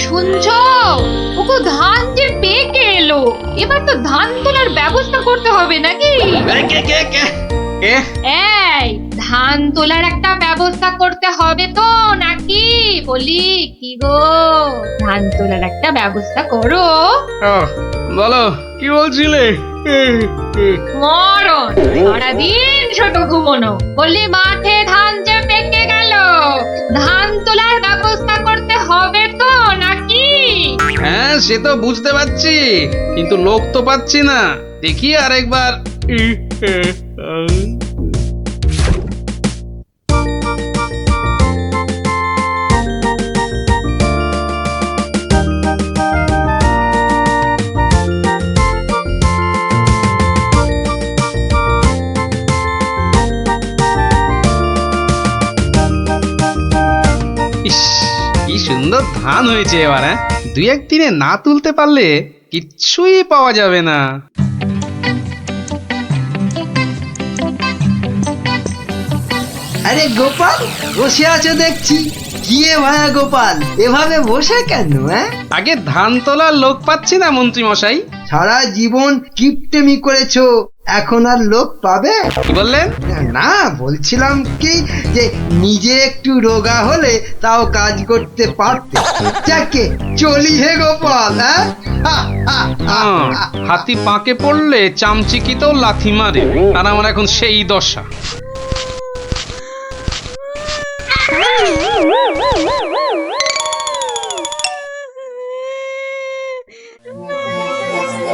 শুনছো? ওগো ধান যে পেকে এলো, এবার তো ধান তোলার ব্যবস্থা করতে হবে নাকি? এই ধান তোলার একটা ব্যবস্থা করতে হবে তো নাকি? বলি কি গো, ধান তোলার একটা ব্যবস্থা করো। বলো কি বলছিলে? মরণ, সারাদিন ছোট ঘুমোনো। বলি মাঠে ধান যে পেকে গেল, ধান তোলার ব্যবস্থা করতে হবে তো নাকি? হ্যাঁ সে তো বুঝতে পারছি, কিন্তু লোক তো পাচ্ছি না। দেখি আরেকবার। ইস, কি সুন্দর ধান হয়েছে এবার। হ্যাঁ, দুই একদিনে না তুলতে পারলে কিচ্ছুই পাওয়া যাবে না। আরে গোপাল, বসে আছো দেখছি। কি এ ভায়া গোপাল, এভাবে বসে কেন? আগে ধান তোলার লোক পাচ্ছি না মন্ত্রী মশাই। সারা জীবন কিপটেমি করেছো, এখন আর লোক পাবে? কি বললেন? না, বলছিলাম কি যে নিজে একটু রোগা হলে তাও কাজ করতে পারতে। যাকে চলি হে গোপাল। হাতি পাকে পড়লে চামচিকিতেও লাথি মারে, আর আমার এখন সেই দশা।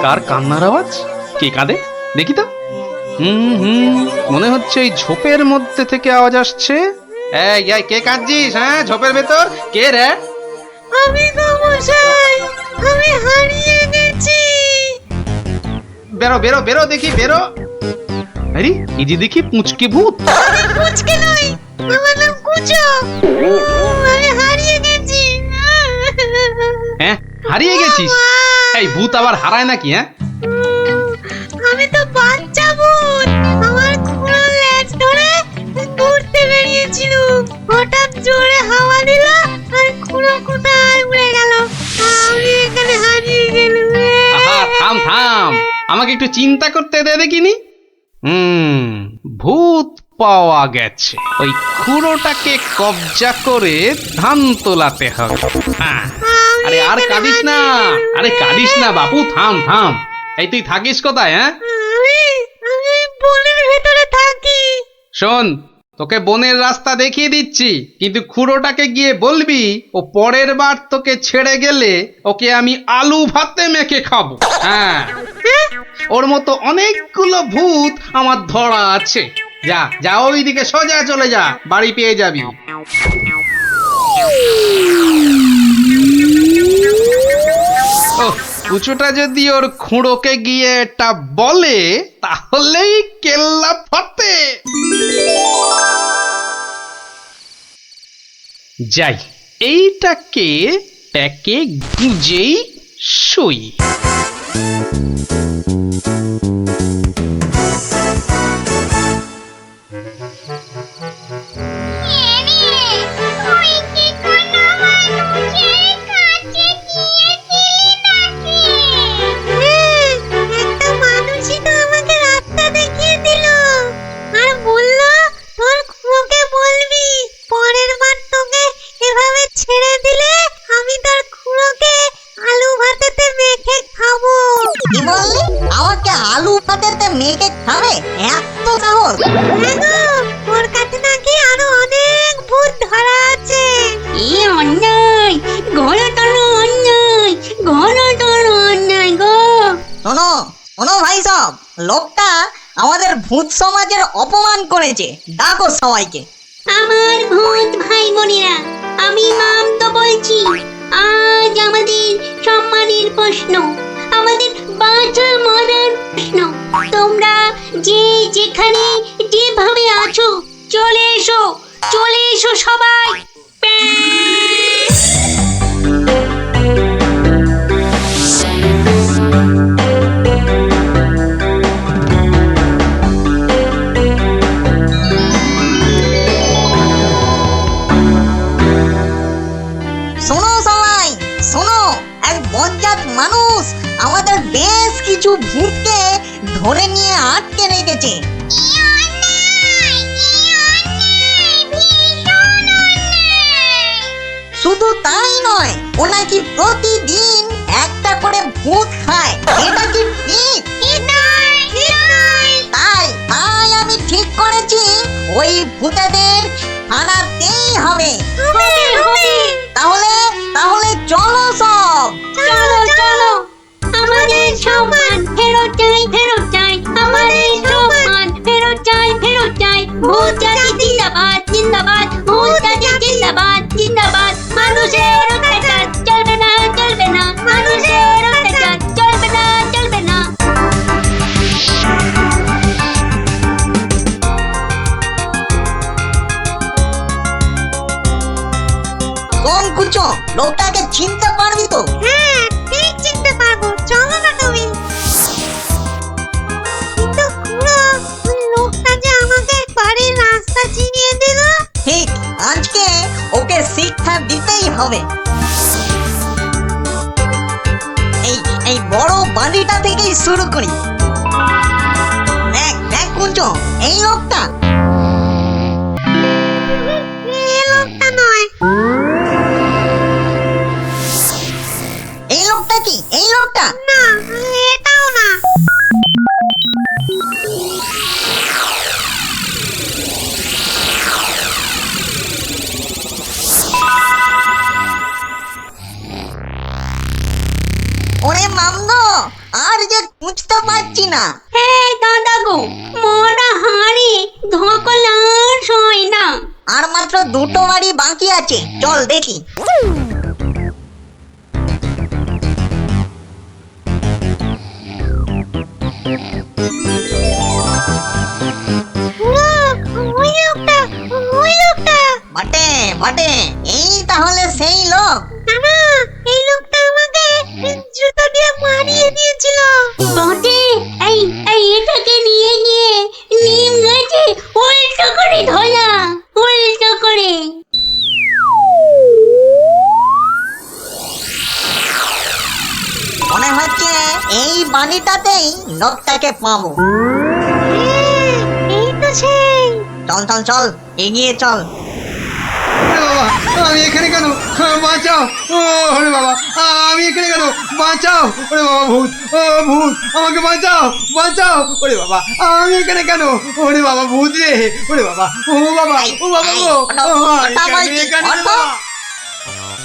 কার কান্নার আওয়াজ? কে কাঁদে দেখি তো। মনে হচ্ছে এই ঝোপের মধ্যে থেকে আওয়াজ আসছে। এই কে কাঁদছিস? হ্যাঁ, ঝোপের ভেতর কে রে? আমি তো মশাই, আমি হারিয়ে গেছি। বেরো বেরো বেরো দেখি, বেরো। আরে এই যে দেখি পুঁচকে ভূত। পুচকে নই, আমার নাম কুচো। আমি হারিয়ে গেছি। হ্যাঁ, হারিয়ে গেছিস? এই ভূত আবার হারায় নাকি? হ্যাঁ, আমি তো বাচ্চা ভূত। আমার খুঁড়ো লেজ ধরে ঘুরতে বেরিয়েছিল, হঠাৎ জোরে হাওয়া দিল আর খুঁড়ো কোথায় উড়ে গেল। আমি এখানে হারিয়ে গেলাম। আহা, থাম থাম, আমাকে একটু চিন্তা করতে দে দেখিনি। ভূত পাওয়া গেছে। ওই খুঁড়োটাকে কবজা করে ধান তোলাতে হবে। হ্যাঁ, আরে আর কাঁদিস না, আরে কাঁদিস না বাপু, থাম থাম। এই তুই থাকিস কোথায়? হ্যাঁ, আমি বনের ভেতরে থাকি। শোন, তোকে বনের রাস্তা দেখিয়ে দিচ্ছি, কিন্তু খুঁড়োটাকে গিয়ে বলবি ও পরের বার তোকে ছেড়ে গেলে ওকে আমি আলু ভাতে মেখে খাবো। হ্যাঁ, ওর মতো অনেকগুলো ভূত আমার ধরা আছে। যা যা, ওইদিকে সোজা চলে যা, বাড়ি পেয়ে যাবি। ও কুচোটা যদি ওর খুঁড়োকে গিয়ে এটা বলে, তাহলেই কেল্লা ফতে। যাই, এইটাকে প্যাকে গুঁজেই শুই। আমাকে আলু ভাতেতে মেখে খাবে? এত সাহস? ওর কাছে নাকি আরো অনেক ভূত ধরা আছে। এই অন্যায়, ঘোড়াটার অন্যায়, ঘোড়াটার অন্যায় গো। শোনো শোনো ভাই সব, লোকটা আমাদের ভূত সমাজের অপমান করেছে। ডাকো সবাইকে। আমার ভূত ভাই বোনেরা, আমি নাম তো বলছি। আজ আমাদের সম্মানের প্রশ্ন, আমাদের বাঁচা মরার প্রশ্ন। তোমরা যে যেখানে যেভাবে আছো, চলে এসো, চলে এসো সবাই। শোনো সবাই, শোনো বজ্জাত মানুষ আমাদের বেশ কিছু ভূতকে ধরে নিয়ে আটকে রেখেছে। শুধু তাই নয়, ও নাকি প্রতিদিন একটা করে ভূত খায়। এটা কি ঠিক? তাই তাই আমি ঠিক করেছি ওই ভূতেদের আনাতেই হবে। তাহলে তাহলে চলো সব। চলো চলো, আমাদের সম্মান ফেরত চাই, ফেরত চাই, আমাদের সম্মান ফেরত চাই, ফেরত চাই। ভূত জাতি জিন্দাবাদ, জিন্দাবাদ, ভূত জাতি জিন্দাবাদ, জিন্দাবাদ। মানুষের অত্যাচার চলবে না, চলবে না, মানুষের অত্যাচার চলবে না, চলবে না। কোন কুচো, লোকটাকে চিনতে পারবি তো? হ্যাঁ, ঠিক চিনতে পারবো, চলো না তুমি। কিন্তু খুড়ো, ওই লোকটা যে আমাকে বাড়ির রাস্তা চিনিয়ে দিল। ঠিক, আজকে ওকে শিক্ষা দিতেই হবে। এই এই বড় বাড়িটা থেকেই শুরু করি। দেখ দেখ কুচো, এই লোকটা। এই লোকটা নয়। এই লোকটা কি? এই লোকটা না, এটাও না। ওরে মামদো, আর যে খুঁজতে পারছি না। এই দাদা গো, মোরা হাড়ি ধকল আর সই না। আর মাত্র দুটো বাড়ি বাকি আছে, চল দেখি। ওই লোকটা, ওই লোকটা। বটে বটে, এই তাহলে সেই লোক। না, এই লোকটা আমাকে জুতো দিয়ে মারিয়ে দিয়েছিল। বটে, এই এই এটাকে নিয়ে গিয়ে নিম গাছে উল্টো করে ধরা, উল্টো করে। মনে হচ্ছে এই বাড়িটাতেই লোকটাকে পাবো। এই তো সেই। চল চল চল, এগিয়ে চল। ওরে বাবা, আমি এখানে কেন? বাঁচাও! ওরে বাবা, আমি এখানে কেন? বাঁচাও! ওরে বাবা, ভূত! ও ভূত, আমাকে বাঁচাও, বাঁচাও! ওরে বাবা, আমি এখানে কেন? ওরে বাবা, ভূত রে! ওরে বাবা, ও বাবা, ও বাবা গো! এখানে এখানে বাবা!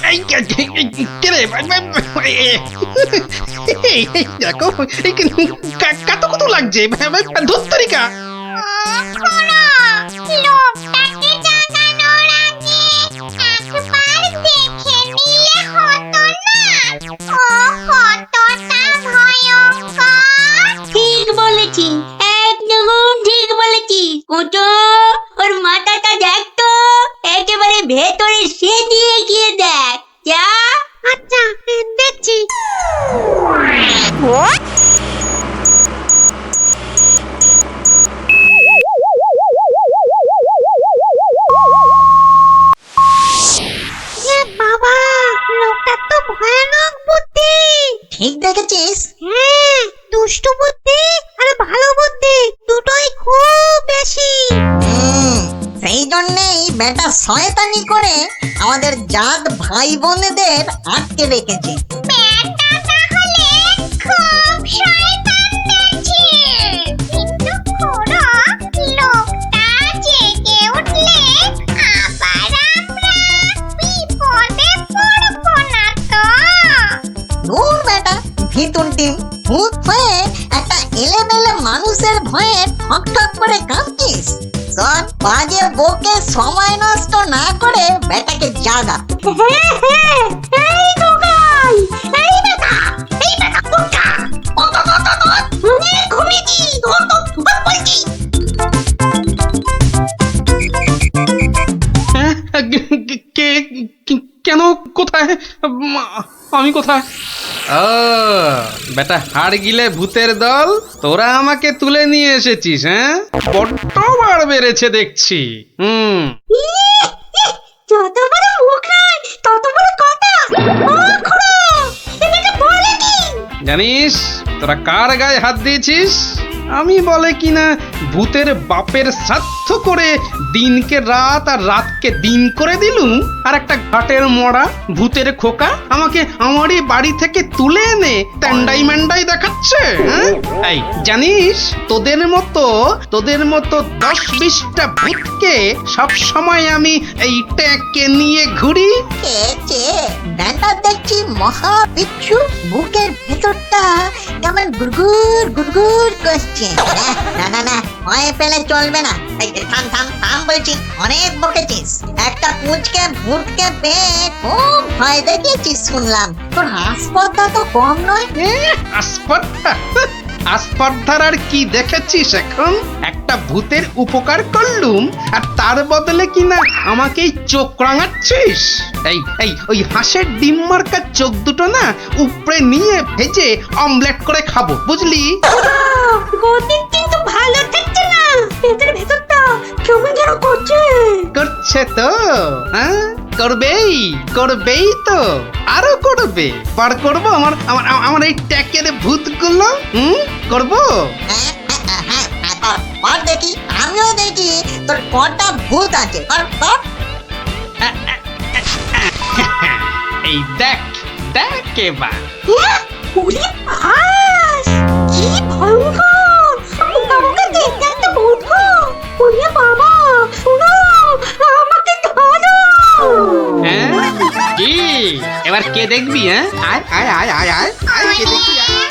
এই কে রে? দেখো কত কত লাগছে ধুত্তরিকা। লোকটাকে জাগানোর আগে একবার দেখে নিলে হতো না? ও কতটা ভয়ঙ্কর। ঠিক বলেছি, একদম ঠিক বলেছি। কুটো, ওর মাথাটা দেখ তো, একেবারে ভেতরে সেদিয়ে গিয়ে দেখ। যা। আচ্ছা, দেখছি। বাবা, লোকটা তো ভয়ানক বুদ্ধি। ঠিক দেখেছিস? হ্যাঁ, দুষ্টু বুদ্ধি আর ভালো বুদ্ধি দুটোই খুব বেশি। সেই জন্যেই বেটা শয়তানি করে আমাদের জাত ভাই বোনেদের আটকে রেখেছে। ব্যাটাটা হলে খুব শয়তান দেখছি। কিন্তু খুড়ো, লোকটা জেগে উঠলে আবার আমরা বিপদে পড়বো না তো? দূর বেটা, ভিতুন টিম, ভূত হয়ে একটা এলেমেলে মানুষের ভয়ে ঠক ঠক করে কাঁদছিস। শোন, বাজে বকে সময় নষ্ট না করে বেটাকে জাগা। এই দোকান, এই বেটা, এই বেটা কোথা? ঘুমিয়েছি, বলছি। হ্যাঁ, কেন? কোথায়? আমি কোথায়? ও বেটা, হাড় গিলে ভূতের দল, তোরা আমাকে তুলে নিয়ে এসেছিস? হ্যাঁ, বড্ড বাড় বেড়েছে দেখছি। যত বড় মুখ নয় তত বড় কথা। ও খুড়ো, এটাকে জানিস তোরা কার গায়ে হাত দিয়েছিস? আমি বলে কিনা ভূতের বাপের শ্রাদ্ধ করে দিনকে রাত আর রাতকে দিন করে দিলুম, আর একটা ঘাটের মরা ভূতের খোকা আমাকে আমারই বাড়ি থেকে তুলে এনে ট্যান্ডাই ম্যান্ডাই দেখাচ্ছে। হ্যাঁ? এই জানিস তোদের মতো 10-20টা ভূতকে সব সময় আমি এই ট্যাঁকে নিয়ে ঘুরি। কে ব্যাটা দেখছি মহা বিচ্ছু, বুকের ভেতরটা কেমন গুড়গুড় গুড়গুড় করছে। না না না, ভয় পেলে চলবে না। এই থাম থাম থাম বলছি, অনেক বকেছিস। একটা পুঁচকে ভূতকে পেয়ে খুব ভয় দেখিয়েছিস শুনলাম। তোর হাসপাতাল তো কম নয়। আসপর্ধার আর কি দেখেছিস এখন? একটা ভূতের উপকার করলুম আর তার বদলে কিনা আমাকেই চোখ রাঙাচ্ছিস। এই ওই হাঁসের ডিম মার্কা চোখ দুটো না উপরে নিয়ে ভেজে অমলেট করে খাবো, বুঝলি? গতিক কিন্তু ভালো থাকছে না, পেটের ভেতরটা কেমন যেন করছে তো, হ্যাঁ করবেই তো, আরো করবে। বার করবো আমার এই ট্যাকের ভূতগুলো। করবো। আর দেখি, আমিও দেখি তোর কটা ভূত আছে। এই দেখ এবার। ওরে ভাস, কি ভয়ঙ্কর! আমাকে দেখতে একটা ভূত গো! ওরে বাবা, শোনো, আমাকে ধরো! হ্যাঁ? কি এবার কে দেখবি? হ্যাঁ, আয় কে দেখবি? আয়।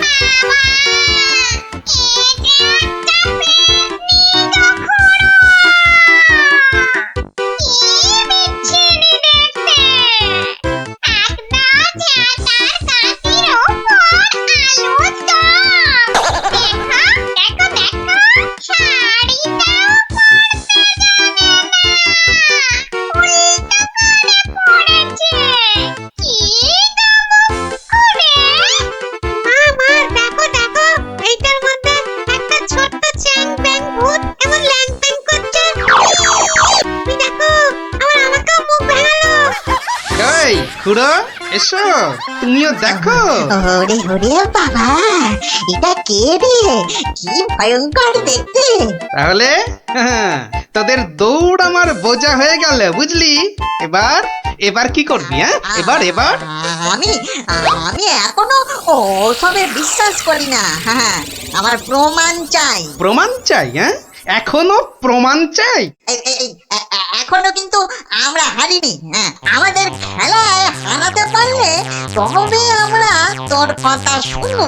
খুড়ো এসো, তুমিও দেখো। ওরে ওরে বাবা, এটা কে রে? কি ভয়ঙ্কর দেখতে। তাহলে তোদের দৌড় আমার বোঝা হয়ে গেল, বুঝলি? এবার কি করবি? হ্যাঁ, এবার আমি এখনো ওসবে বিশ্বাস করি না। হ্যাঁ, আমার প্রমাণ চাই। প্রমাণ চাই? হ্যাঁ, এখনো প্রমাণ চাই? এখনো কিন্তু আমরা হারিনি। হ্যাঁ, আমাদের খেলায় হারাতে পারলে তবে আমরা তোর কথা শুনবো।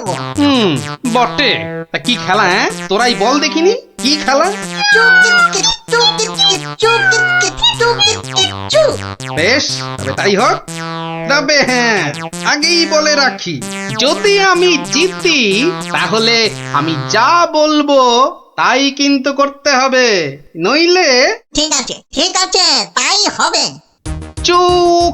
বটে। তা কি খেলা? হ্যাঁ, তোরাই বল দেখিনি, কি খেলা? বেশ, তবে তাই হোক। তবে হ্যাঁ, আগেই বলে রাখি, যদি আমি জিতি তাহলে আমি যা বলবো তাই কিন্তু করতে হবে, নইলে ঠিক আছে, তাই হবে। চুপ।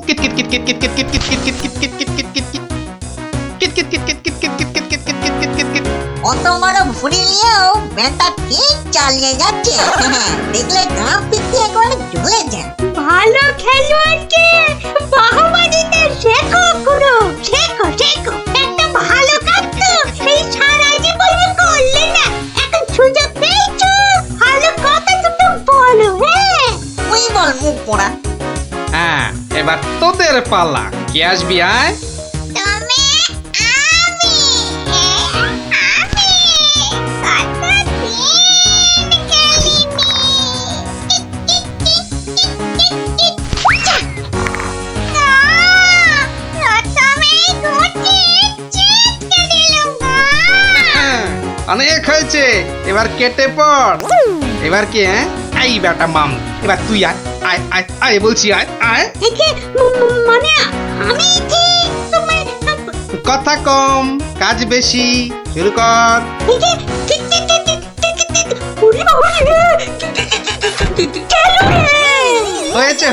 অত বড় ভুড়ি নিয়েও বেটা ঠিক চালিয়ে যাচ্ছে। দেখলে গা পিটিয়ে করে ঝুলে যায়। ভালো খেলোয়াড়কে বাহবা দিতে শেখো গুরু, শেখো। একটা ভালো কাজ তো এই সারা জীবন করলে না, এখন সুযোগ পেয়েছো, ভালো কথা দুটো বলো। হ্যাঁ, তুই বল মুখ পোড়া। হ্যাঁ, এবার তোদের পালা। কে আসবি? আয়। অনেক হয়েছে, এবার কেটে পড়। এবার কি? হ্যাঁ, এই বেটা মাম, এবার তুই আয় বলছি, আয়। মানে আমি কি তোমার কথা কম, কাজ বেশি। শুরু কর।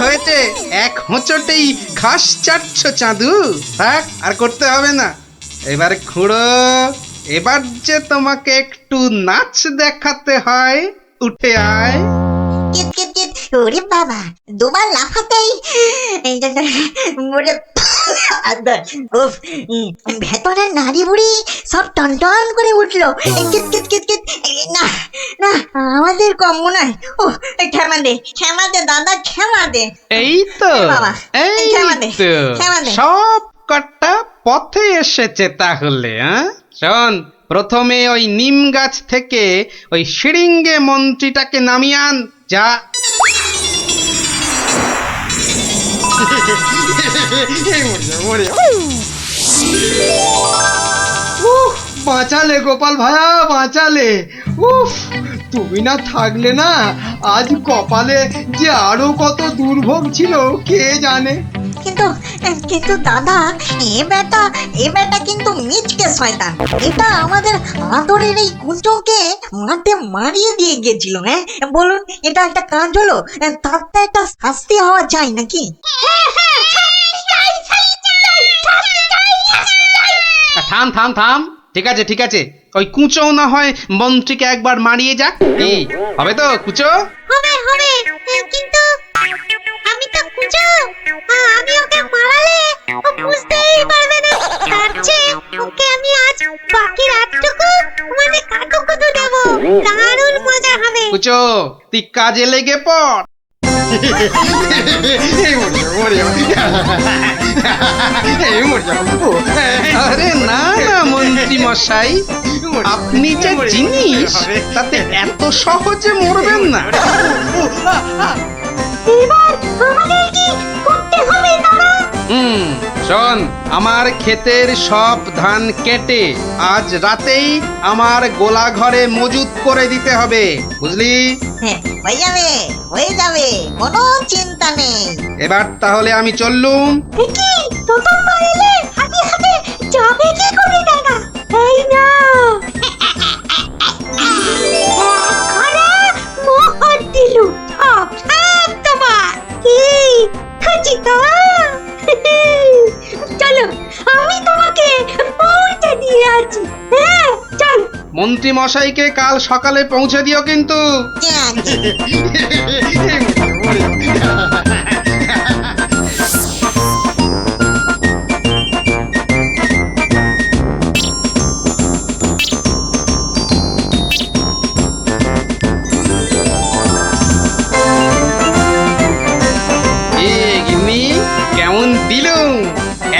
হয়েছে, এক হোঁচটেই ঘাস চাটছ চাঁদু। থাক, আর করতে হবে না। এবার খুড়ো, এবার যে তোমাকে একটু নাচ দেখাতে হয়, উঠে আয়। ওরে বাবা, দুবার লাফাতেই উফ, ভেতরের নারী বুড়ি সব টনটন করে উঠলো। কিত কিত কিত কিত। না না, আমাদের কম মনে হয়। ও ক্ষমা দে দাদা, ক্ষমা দে। এই তো বাবা, এই ক্ষমা দে, তো ক্ষমা দে। সব কটা পথে এসেছে তাহলে। হ্যাঁ, শোন, প্রথমে ওই নিম গাছ থেকে ওই শিরিঙ্গে মন্ত্রীটাকে নামিয়ে আন। যা। উফ, বাঁচালে গোপাল ভায়া, বাঁচালে। উফ, তুমি না থাকলে না আজ কপালে যে আরো কত দুর্ভোগ ছিল কে জানে। কিন্তু কিন্তু দাদা, এ বেটা কিন্তু মিচকে শয়তান। এটা আমাদের আদরের এই কুঞ্চকে মাঠে মারিয়ে দিয়ে গেছিল। হ্যাঁ বলুন, এটা একটা কাজ হলো? তার তো একটা শাস্তি হওয়া চাই নাকি? থাম থাম থাম, ঠিক আছে ঠিক আছে, ওই কুঁচো না হয় মন্ত্রীকে একবার মারিয়ে যাক। কি হবে তো কুঁচো? হবে হবে, কিন্তু আমি তো কুচো, আমি ওকে মারালে ও বুঝতেই পারবে না। তার চেয়ে ওকে আমি আজ বাকি রাতটুকু মানে কাটুকুটু দেবো, দারুণ মজা হবে। কুঁচো, তুই কাজে লেগে পড়। আরে না না মন্ত্রী মশাই, আপনি যে জিনিস তাতে এত সহজে মরবেন না। এবার আমাদের কি করতে হবে দাদা? শোন, আমার ক্ষেতের সব ধান কেটে আজ রাতেই আমার গোলা ঘরে মজুত করে দিতে হবে, বুঝলি? হ্যাঁ, হয়ে যাবে, কোনো চিন্তা নেই। এবার তাহলে আমি চললুম। কি তোতন মারিলে হাতে হাতে যাবে কি করে দাদা? এই না ঘরে মোহর দিলু, সব সব তোমার। কি খুঁজি তো? চলো, আমি তোমাকে পৌঁছে দিয়ে আছি। হ্যাঁ চল। মন্ত্রী মশাইকে কাল সকালে পৌঁছে দিও কিন্তু। কেমন দিলুম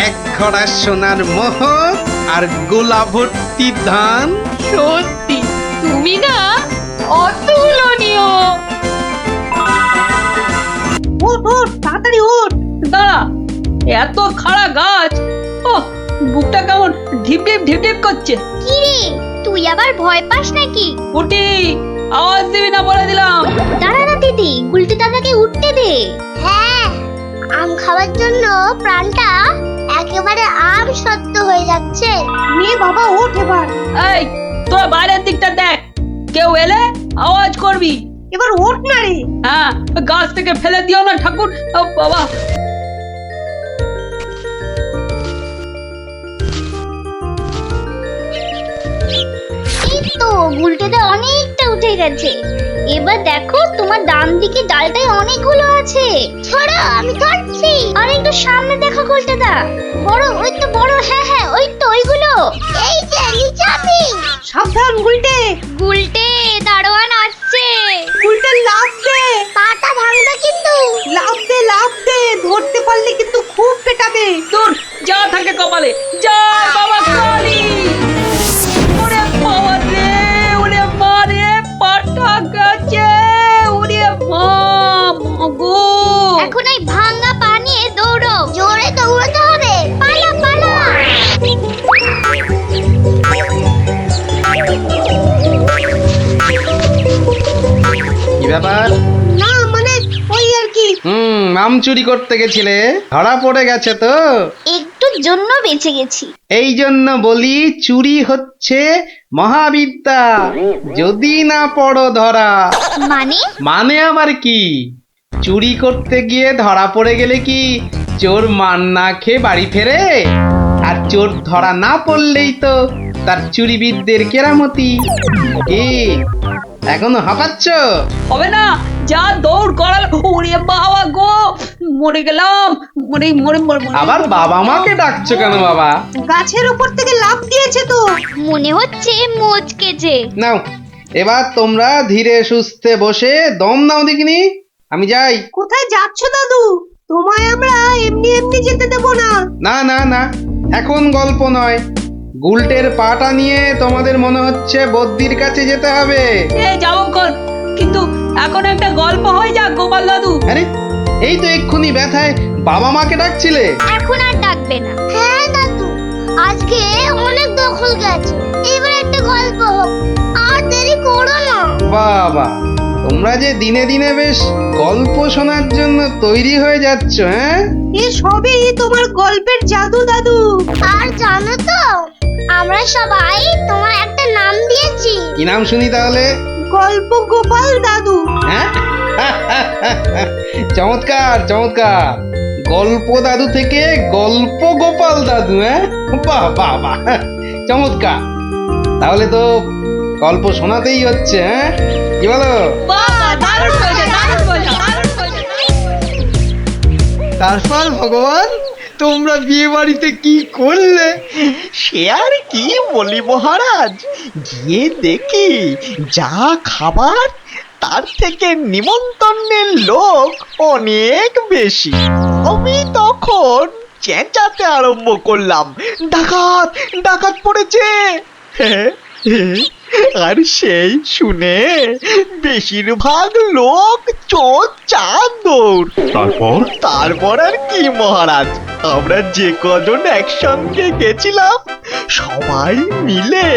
এক ঘড়া সোনার মোহর আর গোলা ভর্তি ধান। সত্যি তুমি না অতুলনীয়। ওঠ তাড়াতাড়ি ওঠ। দাঁড়া, এত খাড়া গাছ, ও বুকটা কেমন ঢিপ ঢিপ ঢিপ ঢিপ করছে। কি রে, তুই আবার ভয় পাস নাকি? উঠি, আওয়াজ দিবি না বলে দিলাম। দাঁড়া না দিদি, গুলটি দাদাকে উঠতে দে। হ্যাঁ, আম খাওয়ার জন্য প্রাণটা একেবারে আম সত্য হয়ে যাচ্ছে। নে বাবা, ওঠ এবার। এই তোরা বাইরের দিকটা দেখ, কেউ এলে আওয়াজ করবি। এবার ওঠ না রে। হ্যাঁ, গাছ থেকে ফেলে দিও না ঠাকুর। ও বাবা, এই তো গুলটেতে অনেকটা উঠে গেছে। এবার দেখো তোমার ডান দিকে ডালটায় অনেকগুলো আছে। ছড়া, আমি ধরছি। আর একটু সামনে দেখো গুলটেদা, বড়, ওই তো বড়। হ্যাঁ হ্যাঁ, ওই তো ওইগুলো। এই যে নিচে আমি। সাবধান গুলটে। গুলটে, দারোয়ান আসছে। গুলটে লাফ দে। পাটা ভাঙবে কিন্তু। লাফ দে, ধরতে পারলে কিন্তু খুব পেটাবে। তোর যা থাকে কপালে, যা বাবা কালী। ওরে বাবা রে, ওরে মা রে, পাটা গেছে। ওরে মা, মাগো। এখন এই ভাঙা পা নিয়ে দৌড়ো, জোরে দৌড়াতে হবে। পালা পালা। কি ব্যাপার? না মানে ওই আর কি, আম চুরি করতে গেছিলে, ধরা পড়ে গেছে তো? একটুর জন্য বেঁচে গেছি। এই জন্য বলি চুরি হচ্ছে মহাবিদ্যা, যদি না পড়ো ধরা। মানে মানে আবার কি? চুরি করতে গিয়ে ধরা পড়ে গেলে কি চোর মান না খেয়ে বাড়ি ফেরে? আর চোর ধরা না পড়লেই তো তার চুরিবিদদের কেরামতি। কি এখনো হাঁপাচ্ছ? হবে না, যা দৌড় করাল, ওরে বাবা গো, মরে গেলাম, মরে মরে মরে মরে। আবার বাবা মাকে ডাকছো কেন বাবা? গাছের উপর থেকে লাফ দিয়েছে তো। মনে হচ্ছে মোচকেছে। নাও এবার তোমরা ধীরে সুস্থে বসে দম নাও দেখিনি। আমি যাই। কোথায় যাচ্ছ দাদু? তোমায় আমরা এমনি এমনি যেতে দেব না। না না না, এখন গল্প নয়। গুলটের পাটা নিয়ে তোমাদের মনে হচ্ছে বদ্যির কাছে যেতে হবে। এ যাও কর, কিন্তু এখন একটা গল্প হয়ে যাক গোপাল দাদু। আরে এই তো এক্ষুনি ব্যথায় বাবা মাকে ডাকছিলে। এখন আর ডাকবে না। হ্যাঁ দাদু, আজকে অনেক দখল গেছে, এবার একটা গল্প হোক, আর দেরি করো না। বাবা, তোমরা যে দিনে দিনে বেশ গল্প শোনার জন্য তৈরি হয়ে যাচ্ছ, হ্যাঁ? এ সবই তোমার গল্পের জাদু দাদু। আর জানো তো, আমরা সবাই তোমার একটা নাম দিয়েছি। কি নাম শুনি তাহলে? গল্প গোপাল দাদু। হ্যাঁ? চমৎকার চমৎকার, গল্প দাদু থেকে গল্প গোপাল দাদু, হ্যাঁ? বাহ বাহ বাহ, চমৎকার। তাহলে তো গল্প শোনাতেই হচ্ছে, হ্যাঁ? কি বলো? তারপর ভগবান, তোমরা বিয়ে বাড়িতে কি করলে? সে আর কি বলি মহারাজ, গিয়ে দেখি যা খাবার তার থেকে নিমন্ত্রণের লোক অনেক বেশি। আমি তখন চেঁচাতে আরম্ভ করলাম, ডাকাত ডাকাত পড়েছে। আর সেই শুনে বেশিরভাগ লোক চোর চাঁদৌড়। তারপর আর কি মহারাজ, আমরা যে কজন একসঙ্গে গেছিলাম সবাই মিলে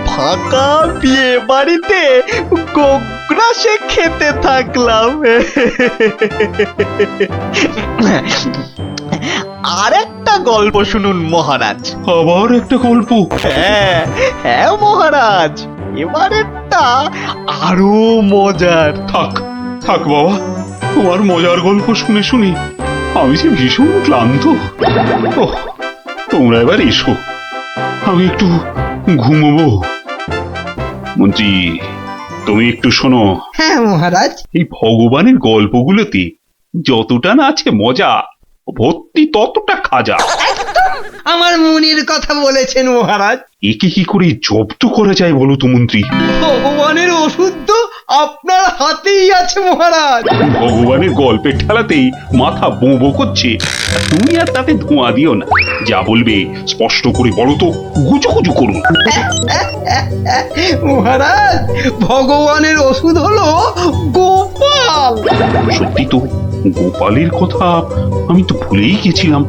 ফাঁকা বিয়ে বাড়িতে গোগ্রাসে খেতে থাকলাম। আর একটা গল্প শুনুন মহারাজ। আবার একটা গল্প? হ্যাঁ হ্যাঁ মহারাজ, এবারেরটা আরো মজার। থাক থাক বাবা, তোমার মজার গল্প শুনে শুনে আমি যে ভীষণ ক্লান্ত। ওহ, তোমরা এবার এসো, আমি একটু ঘুমোবো। মন্ত্রী, তুমি একটু শোনো। হ্যাঁ মহারাজ। এই ভগবানের গল্পগুলোতে যতটা না আছে মজা, ভর্তি ততটা খাজা। আমার মনের কথা বলেছেন মহারাজ। একে কি করে জব্দ করা যায় বলো তো মন্ত্রী? ভগবানের ওষুধ তো আপনার হাতেই আছে মহারাজ। ভগবানের গল্পের ঠেলাতেই মাথা বোঁ করছে, আর তুমি আর তাতে ধোঁয়া দিও না। যা বলবে স্পষ্ট করে বলো তো, গুজুগুজু করুন। মহারাজ, ভগবানের ওষুধ হলো গোপাল। সত্যি তো, গোপালের কথা আমি তো ভুলেই গেছিলাম।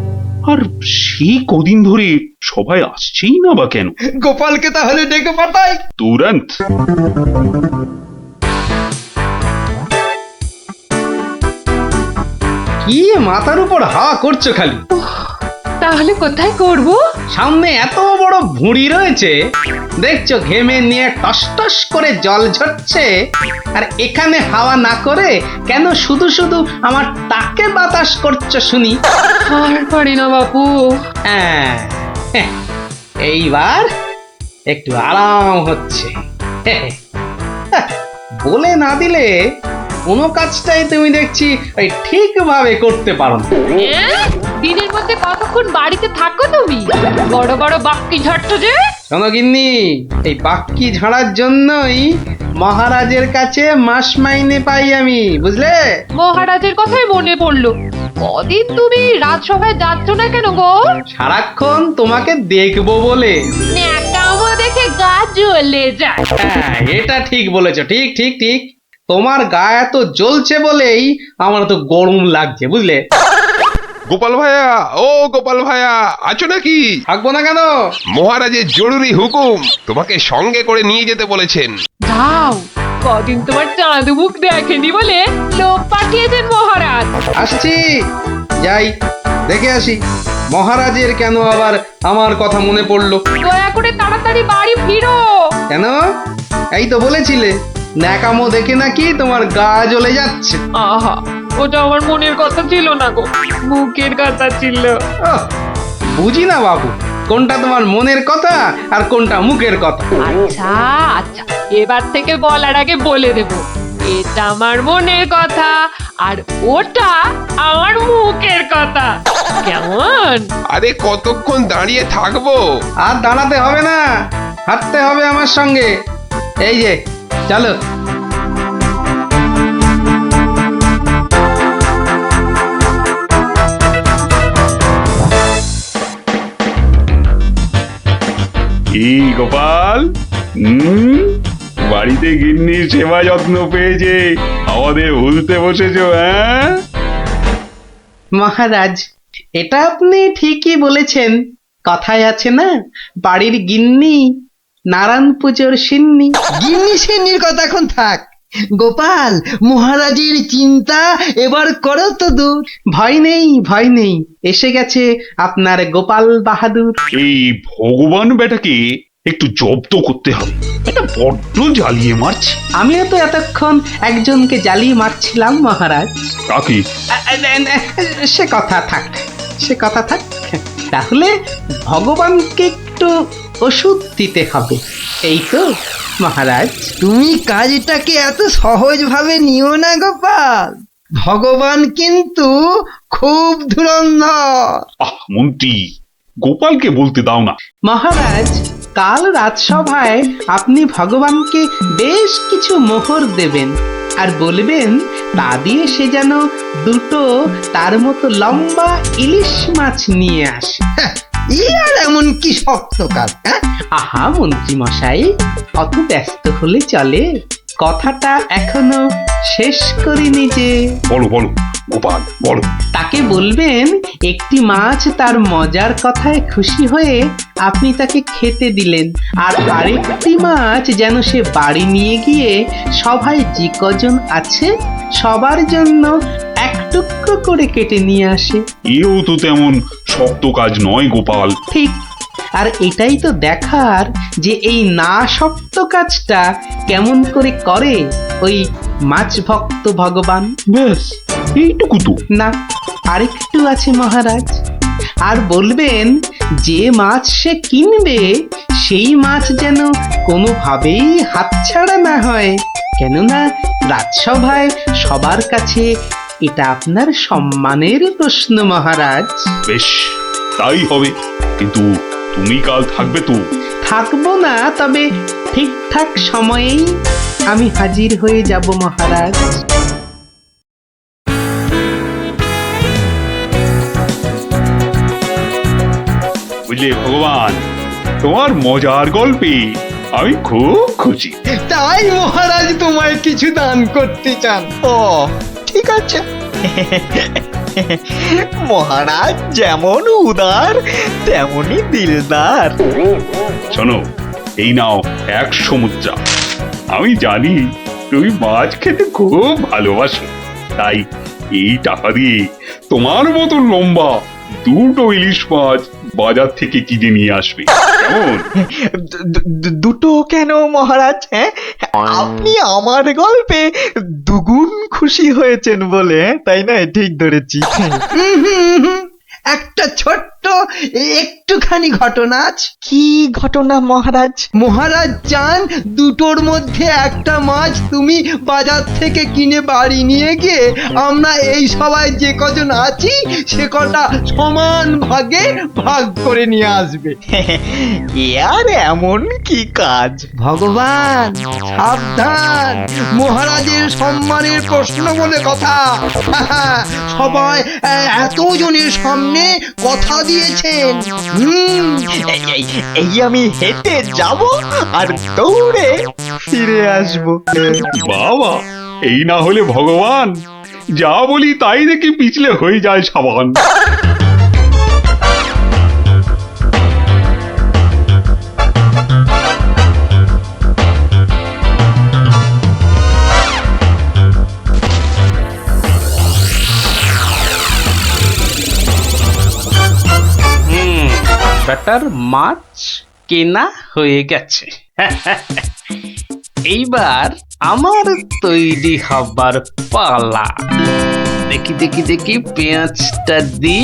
আর সেই কদিন ধরে সবাই আসছেই না বা কেন? গোপালকে তাহলে ডেকে পাঠাই। তুরন্ত। কি মাথার উপর হা করছো খালি? তাহলে কোথায় করব? সামনে এত বড় ভুঁড়ি রয়েছে, দেখছো ঘেমে নিয়ে টস টস করে জল ঝরছে, আর এখানে হাওয়া না করে কেন শুধু শুধু আমার তাকে বাতাস করছো শুনি? আর পারি না বাপু। হ্যাঁ, এইবার একটু আরাম হচ্ছে। বলে না দিলে কোনো কাজটাই তুমি দেখছি ওই ঠিকভাবে করতে পারো না। দিনের মধ্যে কতক্ষণ বাড়িতে থাকো তুমি? বড় বড় বাক্কি ঝাড়ছো যে। শোনো গিন্নি, এই বাক্কি ঝাড়ার জন্যই মহারাজের কাছে মাস মাইনে পাই আমি, বুঝলে? মহারাজের কথাই মনে পড়লো, কদিন তুমি রাজসভায় যাচ্ছ না কেন গো? সারাক্ষণ তোমাকে দেখবো বলে। ন্যাকামো দেখে গা জ্বলে যায়। হ্যাঁ, এটা ঠিক বলেছো, ঠিক ঠিক ঠিক। তোমার গা এত জ্বলছে বলেই আমার তো গরম লাগছে, বুঝলে? গোপাল ভাইয়া, ও গোপাল ভাইয়া, আছো নাকি? থাকবো না কেন? মহারাজের জরুরি হুকুম, তোমাকে সঙ্গে করে নিয়ে যেতে বলেছেন। যাও, কদিন তোমার চাঁদ মুখ দেখেনি বলে লোক পাঠিয়েছেন মহারাজ। আসছি, যাই দেখে আসি মহারাজের কেন আবার আমার কথা মনে পড়লো। দয়া করে তাড়াতাড়ি বাড়ি ফিরো। কেন? এই তো বলেছিলে ন্যাকামো দেখে নাকি তোমার গা জ্বলে যাচ্ছে। আহা, ওটা আমার মনের কথা ছিল না গো, মুখের কথা ছিল। ওহ, বুঝি না বাবু, কোনটা তোমার মনের কথা আর কোনটা মুখের কথা। আচ্ছা আচ্ছা, এবার থেকে বলার আগে বলে দেব, এটা আমার মনের কথা আর ওটা আমার মুখের কথা। কেমন? আরে কতক্ষণ দাঁড়িয়ে থাকবো? আর দাঁড়াতে হবে না, হাঁটতে হবে আমার সঙ্গে। এই যে চলো। কি গোপাল, বাড়িতে গিন্নির সেবা যত্ন পেয়েছে আমাদের ভুলতে বসেছো? হ্যাঁ মহারাজ, এটা আপনি ঠিকই বলেছেন। কথায় আছে না, বাড়ির গিন্নি নারায়ণ পুজোর সিন্নি। গিন্নি সেন্নির কথা এখন থাক। গোপাল, মহারাজের চিন্তা এবার করো তো দূর। ভয় নেই, ভয় নেই, এসে গেছে আপনার গোপাল বাহাদুর। এই ভগবান বেটাকে একটু জব্দ করতে হবে, এটা বড্ড জ্বালিয়ে মারছে। আমিও তো এতক্ষণ একজনকে জ্বালিয়ে মারছিলাম মহারাজ। কাকে? সে কথা থাক, সে কথা থাক। তাহলে ভগবানকে একটু ওষুধ দিতে হবে, এই তো মহারাজ। তুমি কাজটাকে এত সহজভাবে নিও না গোপাল, ভগবান কিন্তু খুব ধুরন্ধর। মন্ত্রী, গোপালকে বলতে দাও না। মহারাজ, কাল রাজসভায় আপনি ভগবানকে বেশ কিছু মোহর দেবেন আর বলবেন তা দিয়ে সে যেন দুটো তার মতো লম্বা ইলিশ মাছ নিয়ে আসে। আর এমন কি শক্ত কাজ? আহা মন্ত্রী মশাই, অত ব্যস্ত হলে চলে? কথাটা এখনো শেষ করিনি যে। বলো বলো গোপাল, বলো। তাকে বলবেন একটি মাছ তার মজার কথায় খুশি হয়ে আপনি তাকে খেতে দিলেন, আর আরেকটি মাছ যেন সে বাড়ি নিয়ে গিয়ে সবাই যে কজন আছে সবার জন্য এক টুকরো করে কেটে নিয়ে আসে। এও তো তেমন শক্ত কাজ নয় গোপাল। ঠিক, আর এটাই তো দেখার যে এই না শক্ত কাজটা কেমন করে করে ওই মাছ ভক্ত ভগবান। ব্যাস এইটুকু তো? না, আরেকটু আছে মহারাজ। আর বলবেন যে মাছ সে কিনবে সেই মাছ যেন কোনোভাবেই হাতছাড়া না হয়, কেননা রাজসভায় সবার কাছে এটা আপনার সম্মানের প্রশ্ন মহারাজ। বেশ, তাই হবে, কিন্তু তুমি কাল থাকবে তো? থাকবো না, তবে ঠিকঠাক সময়েই আমি হাজির হয়ে যাব মহারাজ। বুঝলে ভগবান, তোমার মজার গল্পে আমি খুব খুশি। তাই মহারাজ তোমায় কিছু দান করতে চান। ও ঠিক আছে। মহারাজ যেমন উদার তেমনি দিলদার। শোনো, এই নাও 100 মুদ্রা। আমি জানি তুমি মাছ খেতে খুব ভালোবাসো, তাই এই টাকা দিয়ে তোমার মতো লম্বা দুটো ইলিশ মাছ বাজার থেকে কিনে নিয়ে আসবে, কেমন? দুটো কেন মহারাজ? হ্যাঁ, আপনি আমার গল্পে দুগুণ খুশি হয়েছেন বলে, তাই না? ঠিক ধরেছি। একটা ছোট্ট একটুখানি ঘটনা আছে। কি ঘটনা মহারাজ? মহারাজ চান দুটোর মধ্যে একটা মাছ তুমি বাজার থেকে কিনে বাড়ি নিয়ে গিয়ে আমরা এই সবাই যে কজন আছি সে কটা সমান ভাগে ভাগ করে নিয়ে আসবে। আর এমন কি কাজ? ভগবান সাবধান, মহারাজের সম্মানের প্রশ্ন বলে কথা। সবাই এতজনের সামনে কথা দিয়েছেন। এই আমি হেঁটে যাব আর দৌড়ে ফিরে আসবো। বাবা, এই না হলে ভগবান, যা বলি তাই দেখি পিছলে হয়ে যায় সাবান। ব্যাটার মাছ কেনা হয়ে গেছে। এইবার আমার তৈরি হবার পালা। দেখি দেখি দেখি পেঁয়াজটা দি।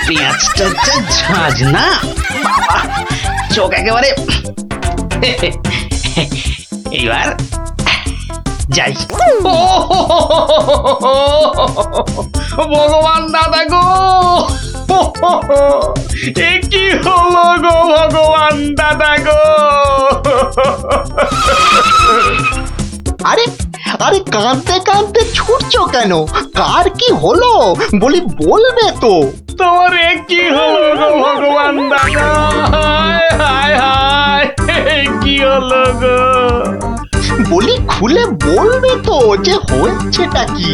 পেঁয়াজটা যা ঝাঁজ না, বাবা চোখ একেবারে। এবার যাই। ভগবান দাদা গো, এ কি হলো গো ভগবান দাদা গো। আরে আরে কাঁদতে কাঁদতে ছুটছো কেন? কার কি হলো বলি, বলবে তো। তোমার এ কি হলো গো ভগবান দাদা, হায় হায় হায়, এ কি হলো গো। বলি খুলে বলবে তো যে হয়েছেটা কি?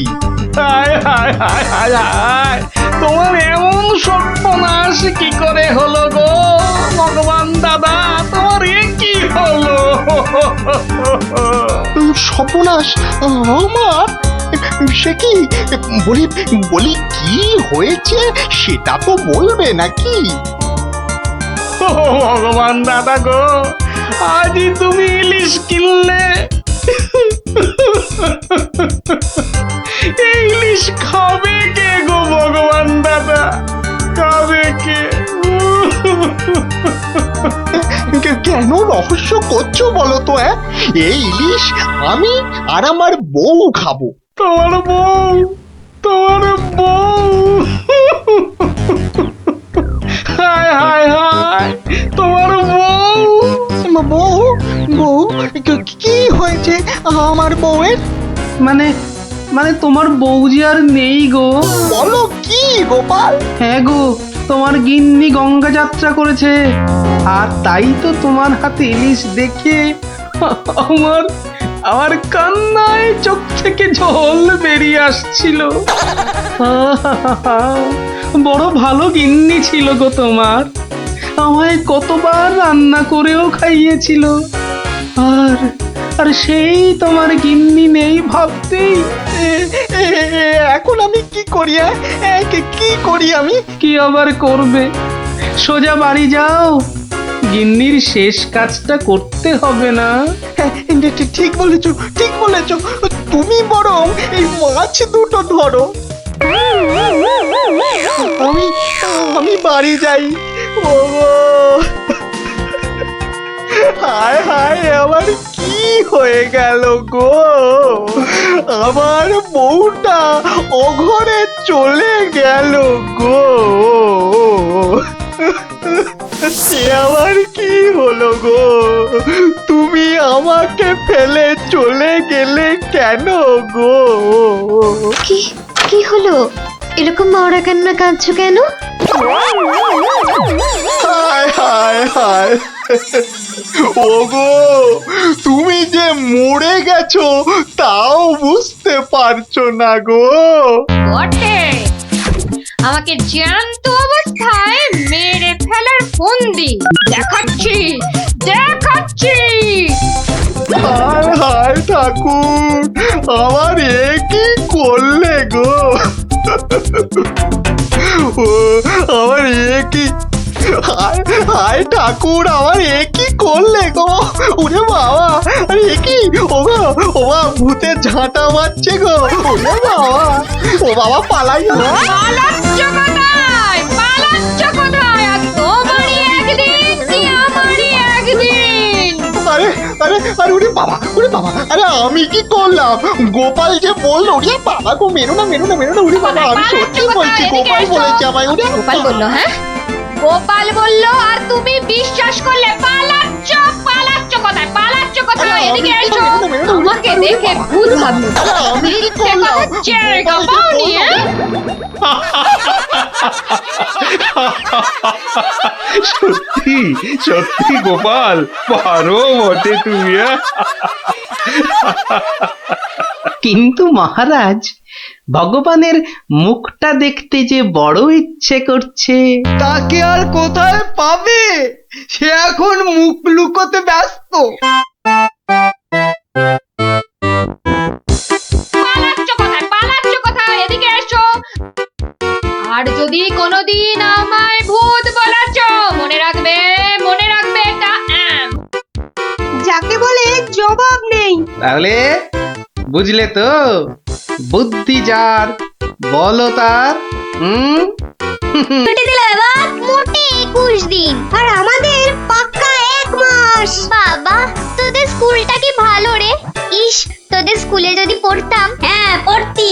হায় হায় হায় হায় হায়, তোমার এমন সর্বনাশ কি করে হলো গো ভগবান দাদা, তোমার এ কি হলো। সর্বনাশ আমার? সে কি? বলি বলি কি হয়েছে সেটা তো বলবে নাকি? ও ভগবান দাদা গো, আজই তুমি ইলিশ কিনলে, এই ইলিশ খাবে কে গো ভগবান দাদা, খাবে কে? কেন রহস্য করছো বলো তো? এই ইলিশ আমি আর আমার বউ খাবো। তোমার বউ, তোমার বউ, হায় হায় হায়, তোমার বউ। বউ বউ কি হয়েছে আমার বউয়ের? মানে মানে তোমার বউ যে আর নেই গো। বলো কি গোপাল? হ্যাঁ গো, তোমার গিন্নি গঙ্গা যাত্রা করেছে, আর তাই তো তোমার হাতে ইলিশ দেখে আমার আমার কান্নায় চোখ থেকে জল বেরিয়ে আসছিল। বড় ভালো গিন্নি ছিল গো তোমার, আমায় কতবার রান্না করেও খাইয়েছিল। আর আর সেই তোমার গিন্নি নেই ভাবতেই এখন আমি কি করি? কি করি আমি? কি আবার করবে, সোজা বাড়ি যাও, গিন্নির শেষ কাজটা করতে হবে না? ঠিক বলেছো, ঠিক বলেছো। তুমি বরং এই মাছ দুটো ধরো, আমি আমি বাড়ি যাই। ও হায় হায়, আমার কি হয়ে গেল গো? আমার বউটা অঘরে চলে গেল গো। সে আবার কি হলো গো? তুমি আমাকে ফেলে চলে গেলে কেন গো? কি কি হলো? এরকম মরা কান্না কাঁদছো কেন? হায় হায় হায়, ওগো তুমি যে মরে গেছো তাও বুঝতে পারছো না গো। বটে, আমাকে জ্যান্ত অবস্থায় মেরে ফেলার ফন্দি দেখাচ্ছি দেখাচ্ছি। হায় হায় ঠাকুর, আমার এ কি করলে গো? ও আমার এ কি, হায় হায় ঠাকুর, আমার এ কি করলে গো? ওরে বাবা, আরে এ কি? ও বাবা, ভূতের ঝাঁটা মারছে গো। ওরে বাবা, ও বাবা পালাই। পালাচ্ছ কোথায়? পালাচ্ছ কোথায়? আর তোমারই একদিন কি আমারই একদিন। আরে আরে আরে, ওরে বাবা, ওরে বাবা, আরে আমি কি করলাম? গোপাল যে বললো, ওরে বাবা গো, মেরো না মেরো না মেরো না, ওরে বাবা আমি সত্যি বলছি, গোপাল বলেছে আমায়। ওরে গোপাল বললো? হ্যাঁ, গোপাল বললো আর তুমি বিশ্বাস করলে? পালাচ্ছ, পালাচ্ছ কোথায়? পালাচ্ছ কোথায়? এদিকে এসো, আমাকে দেখে ভূত ভাবলো। আমি কি মিথ্যে করলাম? কথা জায়গা পাওনি, হ্যাঁ? সত্যি সত্যি গোপাল, পারো বটে তুমি। কিন্তু মহারাজ, ভগবানের মুখটা দেখতে যে বড় ইচ্ছে করছে। তাকে আর কোথায় পাবে? সে এখন মুখ লুকোতে ব্যস্ত। পালাচ্ছ কোথায়? পালাচ্ছ কোথায়? এদিকে এসো। আর যদি কোনোদিন আমায় ভূত বলেছ, মনে রাখবে, মনে রাখবে এটা যাকে বলে জবাব নেই। তাহলে বুঝলে তো, বুদ্ধি যার বলো তার। ছুটি দিলে বাবা, মোটে 21 দিন, আর আমাদের পাক্কা 1 মাস। বাবা, তোদের স্কুলটা কি ভালো স্কুলে যদি পড়তাম। হ্যাঁ পড়তি,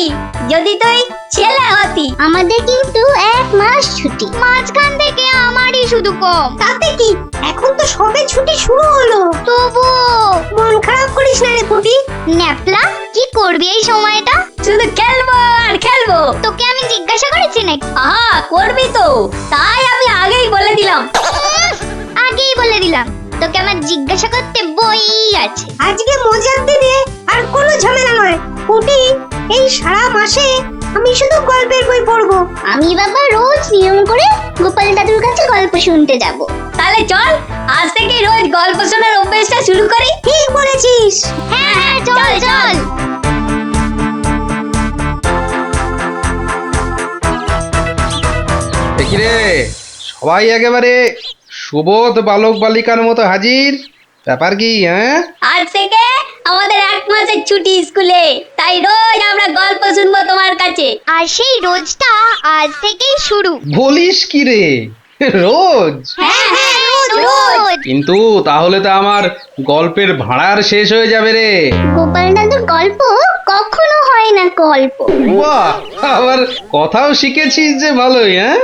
যদি তুই ছেলে হতি। আমাদের কিন্তু 1 মাস ছুটি, মাঝখান থেকে আমারই শুধু কম। তাতে কি, এখন তো সবে ছুটি শুরু হলো। তবু মন খারাপ করিস না রে পুটি। ন্যাপলা, কি করবি এই সময়টা? শুধু খেলবো আর খেলবো। তোকে আমি জিজ্ঞাসা করেছি নাকি? আহা, করবি তো, তাই আমি আগেই বলে দিলাম। আগেই বলে দিলাম, তোকে আমার জিজ্ঞাসা করতে বই আছে। আজকে মজার দিনে আর কোনো ঝামেলা নয় পুটি। এই সারা মাসে আমি শুধু গল্পের বই পড়বো। আমি বাবা রোজ নিয়ম করে গোপাল দাদুর কাছে গল্প শুনতে যাব। তাহলে চল, আজ থেকে রোজ গল্প শোনার অভ্যাসটা শুরু করি। ঠিক বলেছিস। হ্যাঁ হ্যাঁ, চল চল। দেখি রে, সবাই একেবারে সুবোধ বালক বালিকার মতো হাজির। ব্যাপার কি? হ্যাঁ, আজ থেকে আমাদের 1 মাসের ছুটি স্কুলে, তাই রোজ আমরা গল্প শুনবো তোমার কাছে। আর সেই রোজটা আজ থেকেই শুরু। বলিস কি রে, রোজ? হ্যাঁ হ্যাঁ, রোজ রোজ। কিন্তু তাহলে তো আমার গল্পের ভাড়ার শেষ হয়ে যাবে রে। গোপাল দাদুর গল্প কখনো হয় না গল্প। বাহ, আবার কথাও শিখেছিস যে, ভালোই। হ্যাঁ,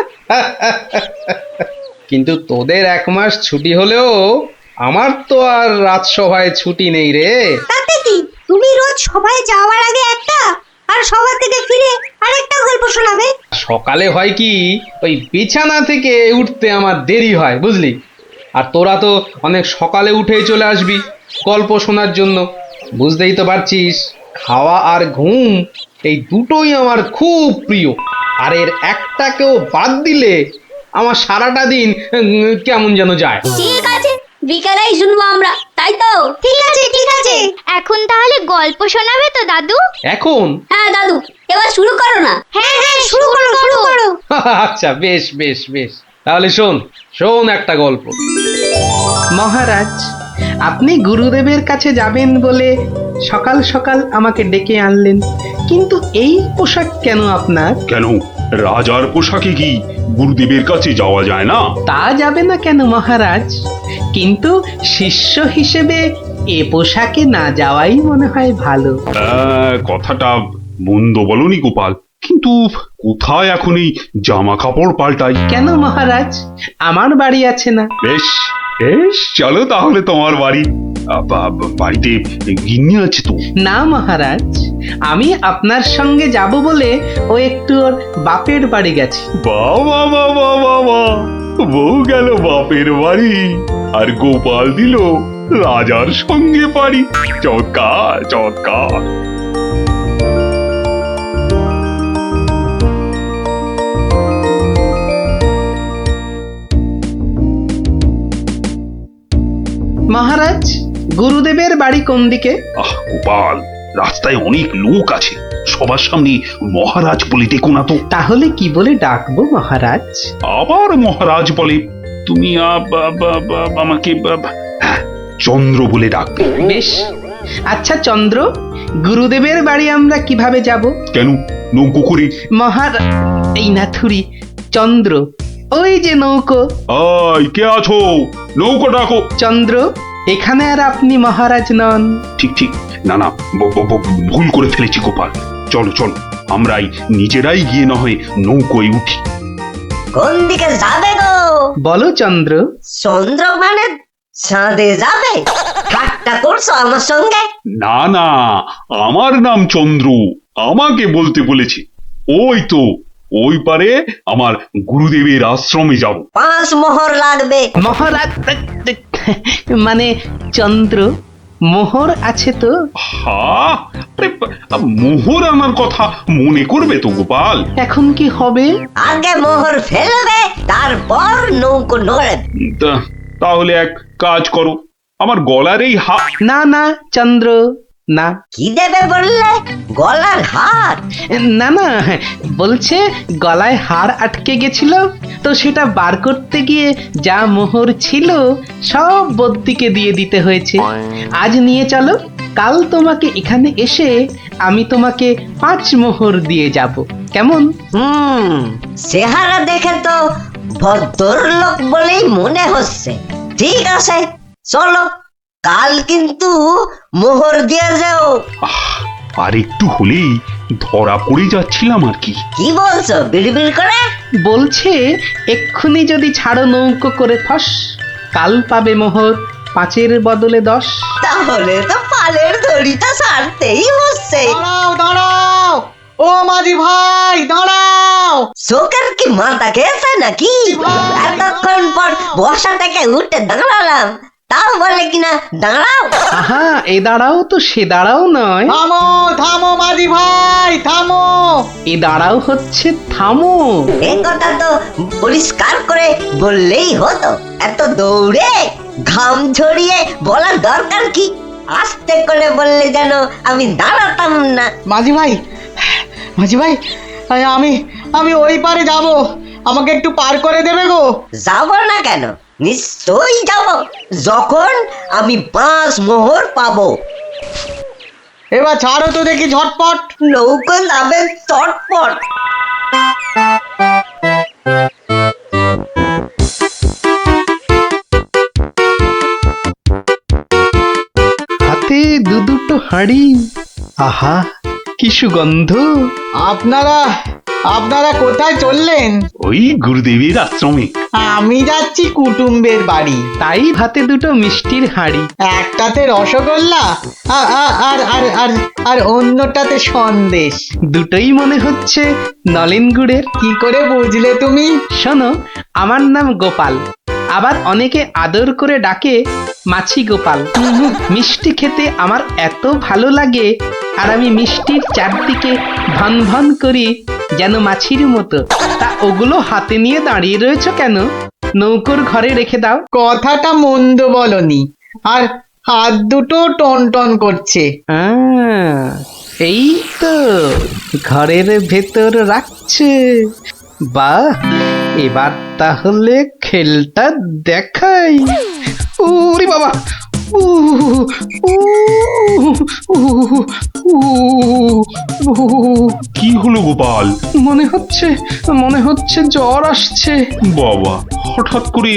কিন্তু তোদের 1 মাস ছুটি হলেও আমার তো আর রাজসভায় ছুটি নেই রে। তাতে কি, তুমি রোজ সবাই যাওয়ার আগে একটা, আর সভা থেকে ফিরে আরেকটা গল্প শোনাবে। সকালে হয় কি, ওই বিছানা থেকে উঠতে আমার দেরি হয়, বুঝলি। আর তোরা তো অনেক সকালে উঠেই চলে আসবি গল্প শোনার জন্য। বুঝতেই তো পারছিস, খাওয়া আর ঘুম এই দুটোই আমার খুব প্রিয়। আর এর একটাকেও বাদ দিলে আমার সারাটা দিন কেমন যেন যায়। ঠিক আছে, বিকালেই শুনবো আমরা, তাই তো? ঠিক আছে ঠিক আছে। এখন তাহলে গল্প শোনাবে তো দাদু? এখন? হ্যাঁ দাদু, এবার শুরু করো না। হ্যাঁ হ্যাঁ, শুরু করো শুরু করো। আচ্ছা, বেশ বেশ বেশ, তাহলে শোন শোন একটা গল্প। মহারাজ, আপনি গুরুদেবের কাছে যাবেন বলে সকাল সকাল আমাকে ডেকে আনলেন, কিন্তু এই পোশাক কেন আপনার? কেন, রাজার পোশাকে কি গুরুদেবের কাছে যাওয়া যায় না? তা যাবে না কেন মহারাজ, কিন্তু শিষ্য হিসেবে এ পোশাকে না যাওয়াই মনে হয় ভালো। কথাটা মন্দ বলনি গোপাল, কিন্তু কোথায় এখন এই জামা কাপড় পাল্টাই? কেন মহারাজ, আমার বাড়ি আছে না? বেশ বেশ, চলো তাহলে তোমার বাড়ি। বাড়িতে গিন্নি আছে তো? না মহারাজ, আমি আপনার সঙ্গে যাব বলে ও একটু ওর বাপের বাড়ি গেছে। বাবা বাবা বাবা, বউ গেল বাপের বাড়ি আর গোপাল দিল রাজার সঙ্গে বাড়ি। চমৎকার চমৎকার। মহারাজ, গুরুদেবের বাড়ি কোন দিকে? গোপাল, রাস্তায় অনেক লোক আছে, সবার সামনে মহারাজ বলে ডেকো না তো। তাহলে কি বলে ডাকবো মহারাজ? আবার মহারাজ বলে? তুমি আমাকে চন্দ্র বলে ডাকবে। বেশ, আচ্ছা চন্দ্র, গুরুদেবের বাড়ি আমরা কিভাবে যাব? কেন, নৌকো করে? মহারাজ, এই না থুরি, চন্দ্র, ওই যে নৌকো। কে আছো? নৌকো ডাকো। চন্দ্র, এখানে আর আপনি মহারাজ নন। ঠিক ঠিক, না না, ভুল করে ফেলেছি গোপাল। চলো চলো, আমরাই নিজেরাই গিয়ে না হয় নৌকোয় উঠি। কোন দিকে যাবে গো? বলো চন্দ্র। চন্দ্র মানে চাঁদে যাবে? ঠাট্টা করছো আমার সঙ্গে? না না, আমার নাম চন্দ্র, আমাকে বলতে বলেছে। ওই তো ওই পারে আমার গুরুদেবের আশ্রমে যাব। 5 মোহর লাগবে। মহারাজ মানে চন্দ্র, মোহর আছে তো? মোহর আনার কথা মনে করবে তো গোপাল। এখন কি হবে? আগে মোহর ফেলবে, তারপর নৌকো নড়বে। তাহলে এক কাজ করো, আমার গলার এই না না চন্দ্র, না। কি দেবে বললে? গলার হার? না না, বলছে গলায় হার আটকে গেছিল, তো সেটা বার করতে গিয়ে যা মোহর ছিল সব বদ্যিকে দিয়ে দিতে হয়েছে। আজ নিয়ে চলো, কাল তোমাকে এখানে এসে আমি তোমাকে 5 মোহর দিয়ে যাব, কেমন? চেহারা দেখে তো ভদ্রলোক বলেই মনে হচ্ছে। ঠিক আছে, চলো, কাল কিন্তু মোহর দিয়ে যাও। আর একটু হলেই ধরা পড়ে যাচ্ছিলাম আর কি। কি বলছো বিড়বিড় করে? বলছে এক্ষুনি যদি ছাড়ো নৌকো করে ফস, কাল পাবে মোহর 5-এর বদলে 10। তাহলে তো পালের দড়িটা ছাড়তেই হচ্ছে। দাঁড়াও দাঁড়াও, ও মাঝি ভাই দাঁড়াও। শোকের কি মাথা খেয়েছে নাকি? এতক্ষণ পর বসা থেকে উঠে দাঁড়ালাম, তাও বলে কিনা দাঁড়াও। আহা, এ দাঁড়াও তো সে দাঁড়াও নয়, থামো থামো মাঝি ভাই থামো। এ দাঁড়াও হচ্ছে থামো। এ কথা তো পরিষ্কার করে বললেই হতো, এত দৌড়ে ঘাম ঝরিয়ে বলার দরকার কি? আস্তে করে বললে যেন আমি দাঁড়াতাম না। মাঝি ভাই, মাঝি ভাই, আমি আমি ওই পারে যাব, আমাকে একটু পার করে দেবে গো? যাব না কেন, নিশ্চয়ই যাব, যখন আমি 5 মোহর পাবো। এবার ছাড়ো তো দেখি ঝটপট। নৌকো যাবে চটপট। হাতে দুটো হাঁড়ি, আহা কি সুগন্ধ। আপনারা আপনারা কোথায় চললেন? ওই গুরুদেবের আশ্রমে। আমি যাচ্ছি কুটুম্বের বাড়ি। তাই হাতে দুটো মিষ্টির হাঁড়ি। একটাতে রসগোল্লা আর আর আর আর আর অন্যটাতে সন্দেশ। দুটোই মনে হচ্ছে নলেন গুড়ের। কি করে বুঝলে তুমি? শোনো, আমার নাম গোপাল, আবার অনেকে আদর করে ডাকে মাছি গোপাল। মিষ্টি খেতে আমার এত ভালো লাগে, আর আমি মিষ্টির চারদিকে ভন ভন করি যেন মাছির মতো। তা ওগুলো হাতে নিয়ে দাঁড়িয়ে রয়েছো কেন? নৌকোর ঘরে রেখে দাও। কথাটা মন্দ বলনি, আর হাত দুটো টন টন করছে। এই তো ঘরের ভেতর রাখছে। বাহ, এবার তাহলে খেলটা দেখাই। ওরে বাবা, উ উ উ কি হলো গোপাল? মনে হচ্ছে জ্বর আসছে। বাবা, হঠাৎ করে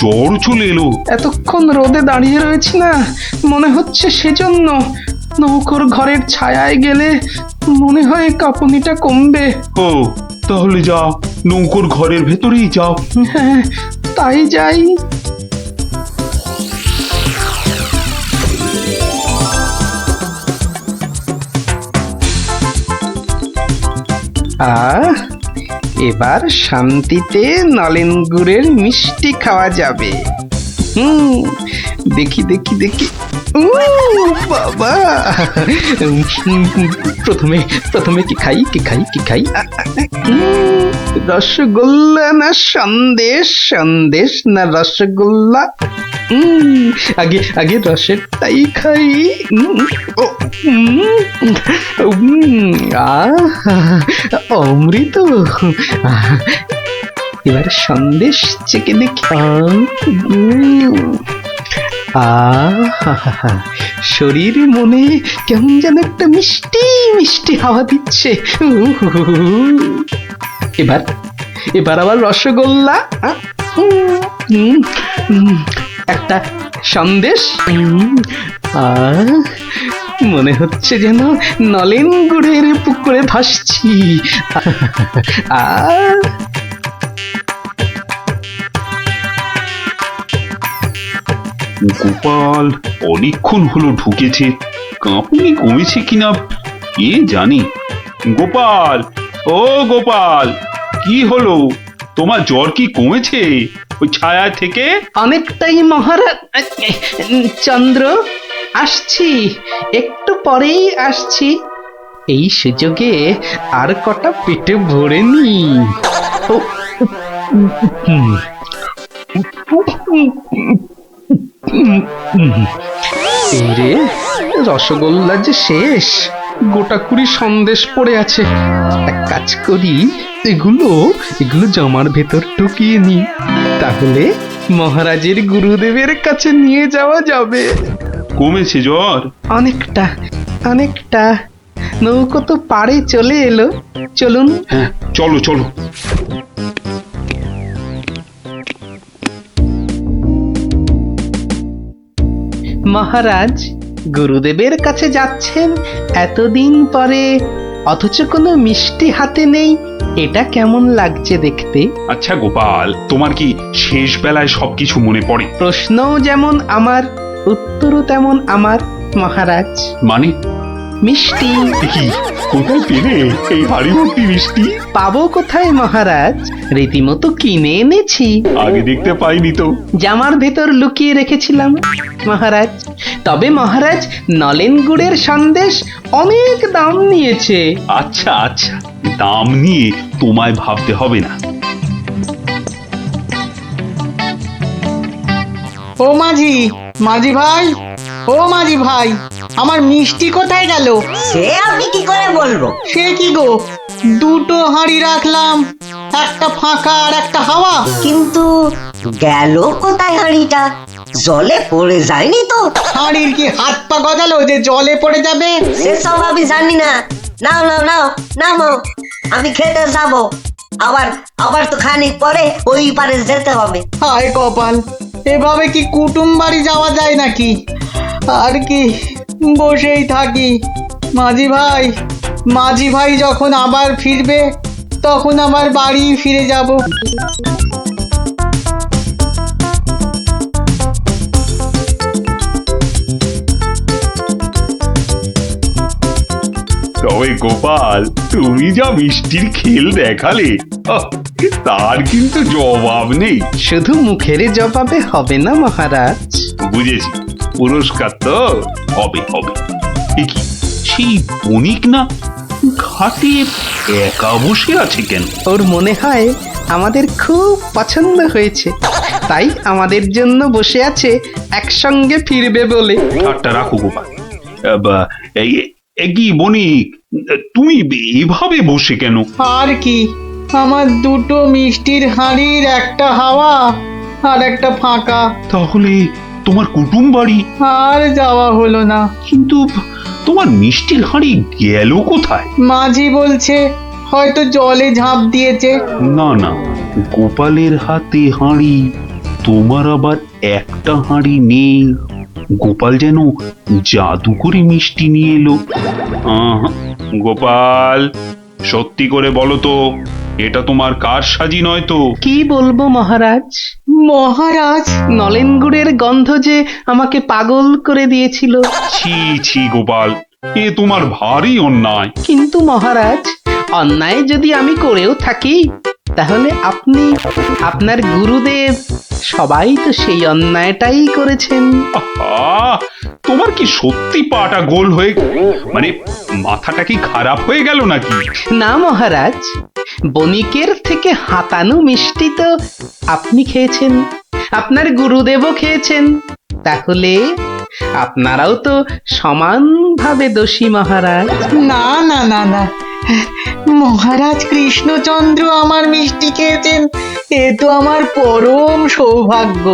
জ্বর চলে এলো? এতক্ষণ রোদে দাঁড়িয়ে রয়েছি না, মনে হচ্ছে সেজন্য। নৌকোর ঘরের ছায়ায় গেলে মনে হয় কাঁপুনিটা কমবে। ও, তাহলে যা, নৌকোর ঘরের ভেতরেই যাও। হ্যাঁ, তাই যাই। এবার শান্তিতে নলেন গুড়ের মিষ্টি খাওয়া যাবে। দেখি দেখি দেখি। বাবা, প্রথমে কি খাই কি খাই কি খাই? রসগোল্লা না সন্দেশ? সন্দেশ না রসগোল্লা? আগে রসেরটাই খাই। অমৃত। এবার সন্দেশ চেকে দেখি। শরীর মনে কেমন যেন একটা মিষ্টি মিষ্টি হাওয়া দিচ্ছে। এবার আবার রসগোল্লা, একটা সন্দেশ। মনে হচ্ছে যেন নলেন গুড়ের পুকুরে ভাসছি। গোপাল অনেকক্ষণ হলো ঢুকেছে, কাঁপুনি কমেছে কিনা কে জানি। গোপাল, ও গোপাল, কি হলো? তোমার জ্বর কি কমেছে ওই ছায়া থেকে? অনেকটাই মহারাজ। চন্দ্র, আসছি, একটু পরেই আসছি। এই সুযোগে আর কটা পেটে ভরে নি। রে, রসগোল্লা যে শেষ, গোটা কুড়ি সন্দেশ পড়ে আছে। এক কাজ করি, এগুলো জামার ভেতর ঢুকিয়ে নি, তাহলে মহারাজের গুরুদেবের কাছে নিয়ে যাওয়া যাবে। কমেছে জ্বর? অনেকটা। নৌকো তো পাড়ে চলে এলো, চলুন। হ্যাঁ, চলো চলো। মহারাজ, গুরুদেবের কাছে যাচ্ছেন এতদিন পরে, অথচ কোনো মিষ্টি হাতে নেই, এটা কেমন লাগছে দেখতে? আচ্ছা গোপাল, তোমার কি শেষ বেলায় সবকিছু মনে পড়ে? প্রশ্নও যেমন আমার, উত্তরও তেমন আমার মহারাজ। মানে মিষ্টি কি কোথায় পেলে এই হাড়ি ভর্তি মিষ্টি? পাবো কোথায় মহারাজ, রীতিমতো কিনে এনেছি। আগে দেখতে পাইনি তো। জামার ভেতর লুকিয়ে রেখেছিলাম মহারাজ। তবে মহারাজ, নলেন গুড়ের সন্দেশ অনেক দাম নিয়েছে। আচ্ছা আচ্ছা, দাম নিয়ে তোমায় ভাবতে হবে না। ও মাঝি, মাঝি ভাই, ও মাঝি ভাই, আমার মিষ্টি কোথায় গেল? সে আমি কি করে বলবো? সে কি গো, দুটো হাঁড়ি রাখলাম, একটা ফাঁকা আর একটা হাওয়া। কিন্তু গেল কোথায় হাঁড়িটা? জলে পড়ে যায়নি তো? হাঁড়ির কি হাত পা গজালো যে জলে পড়ে যাবে? সেসব আমি জানি না। নাও নাও নাও নাও, আমি খেতে যাব। আবার আবার তো খানিক পরে ওই পারে যেতে হবে। হায় কপাল, এভাবে কি কুটুম বাড়ি যাওয়া যায় নাকি? আর কি বসেই থাকি। মাঝি ভাই যখন আবার ফিরবে তখন আবার বাড়ি ফিরে যাব। তবে গোপাল, তুমি যা মিষ্টির খেল দেখালে, তার কিন্তু জবাব নেই। শুধু মুখের জবাবে হবে না মহারাজ। বুঝেছি, পুরস্কার তো হবে হবে। এ কি, সেই বণিক না ঘাটে একা বসে আছে কেন? ওর মনে হয় আমাদের খুব পছন্দ হয়েছে, তাই আমাদের জন্য বসে আছে, একসঙ্গে ফিরবে বলে। ঠাট্টা রাখো গোপাল। কি বণিক, তুমি এভাবে বসে কেন? আর কি, আমার দুটো মিষ্টির হাঁড়ির একটা হাওয়া আর একটা ফাঁকা। তাহলে তোমার কুটুম বাড়ি আর যাওয়া হলো না। কিন্তু তোমার মিষ্টির হাঁড়ি গেল কোথায়? মাঝি বলছে হয়তো জলে ঝাঁপ দিয়েছে। না না, গোপালের হাতে হাঁড়ি, তোমার আবার একটা হাঁড়ি নেই। গোপাল যেন জাদু করে মিষ্টি নিয়ে এলো। গোপাল, সত্যি করে বলো তো, এটা তোমার কারসাজি নয় তো? কি বলবো মহারাজ? মহারাজ, নলেন গুড়ের গন্ধ যে আমাকে পাগল করে দিয়েছিল। ছি ছি গোপাল, এ তোমার ভারী অন্যায়। কিন্তু মহারাজ, অন্যায় যদি আমি করেও থাকি, তাহলে আপনি, আপনার গুরুদেব, সবাই তো সেই অন্যায়টাই করেছেন। আহা, তোমার কি সত্যি পাটা গোল হয়ে, মানে মাথাটা কি খারাপ হয়ে গেল নাকি? না মহারাজ, বণিকের থেকে হাতানো মিষ্টি তো আপনি খেয়েছেন, আপনার গুরুদেবও খেয়েছেন, তাহলে আপনারাও তো সমানভাবে দোষী মহারাজ। না না না না, মহারাজ কৃষ্ণচন্দ্র আমার মিষ্টি খেয়েছেন, এ তো আমার পরম সৌভাগ্য।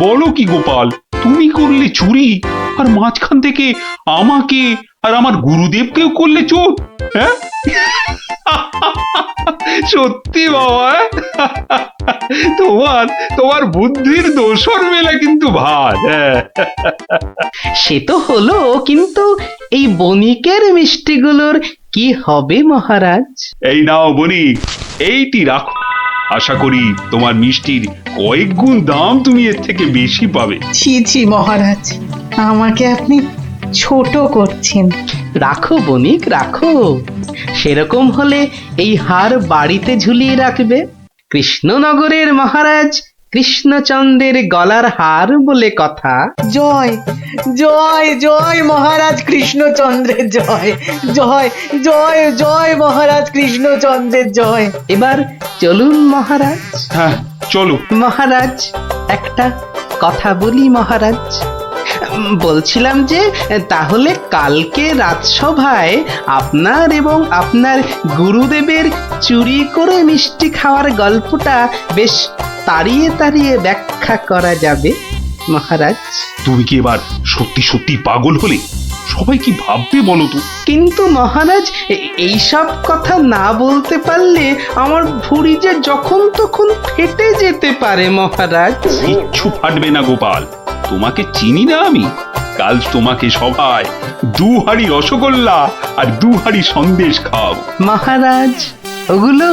বলো কি গোপাল, তুমি করলে চুরি, আর মাঝখান থেকে আমাকে আর আমার গুরুদেবকেও করলে চোর? হ্যাঁ? সত্যি বাবা, তোমার বুদ্ধির দোসর মেলা কিন্তু ভার। সে তো হলো, কিন্তু এই বণিকের মিষ্টিগুলোর কি হবে মহারাজ? এই নাও বণিক, এইটি রাখো। আশা করি তোমার মিষ্টির কয়েক গুণ দাম তুমি এর থেকে বেশি পাবে। ছি ছি মহারাজ, আমাকে আপনি ছোট করছেন। রাখো বণিক, রাখো। সেরকম হলে এই হার বাড়িতে ঝুলিয়ে রাখবে। কৃষ্ণনগরের মহারাজ কৃষ্ণচন্দ্রের গলার হার বলে কথা। জয় জয় জয় মহারাজ কৃষ্ণচন্দ্রের জয়, জয় জয় জয় মহারাজ কৃষ্ণচন্দ্রের জয়। এবার চলুন মহারাজ। হ্যাঁ চলো। মহারাজ, একটা কথা বলি মহারাজ। বলছিলাম যে, তাহলে কালকে রাজসভায় আপনার এবং আপনার গুরুদেবের চুরি করে মিষ্টি খাওয়ার গল্পটা বেশ তাড়িয়ে তাড়িয়ে ব্যাখ্যা করা যাবে মহারাজ। তুমি কি এবার সত্যি সত্যি পাগল হলে? সবাই কি ভাববে বলো তো? কিন্তু মহারাজ, এইসব কথা না বলতে পারলে আমার ভুঁড়ি যে যখন তখন ফেটে যেতে পারে মহারাজ। কিচ্ছু ফাটবে না গোপাল, তোমাকে চিনি না আমি? কাল তোমাকে সবাই 2 হাঁড়ি রসগোল্লা আর 2 হাঁড়ি সন্দেশ খাও। মহারাজ, ওগুলো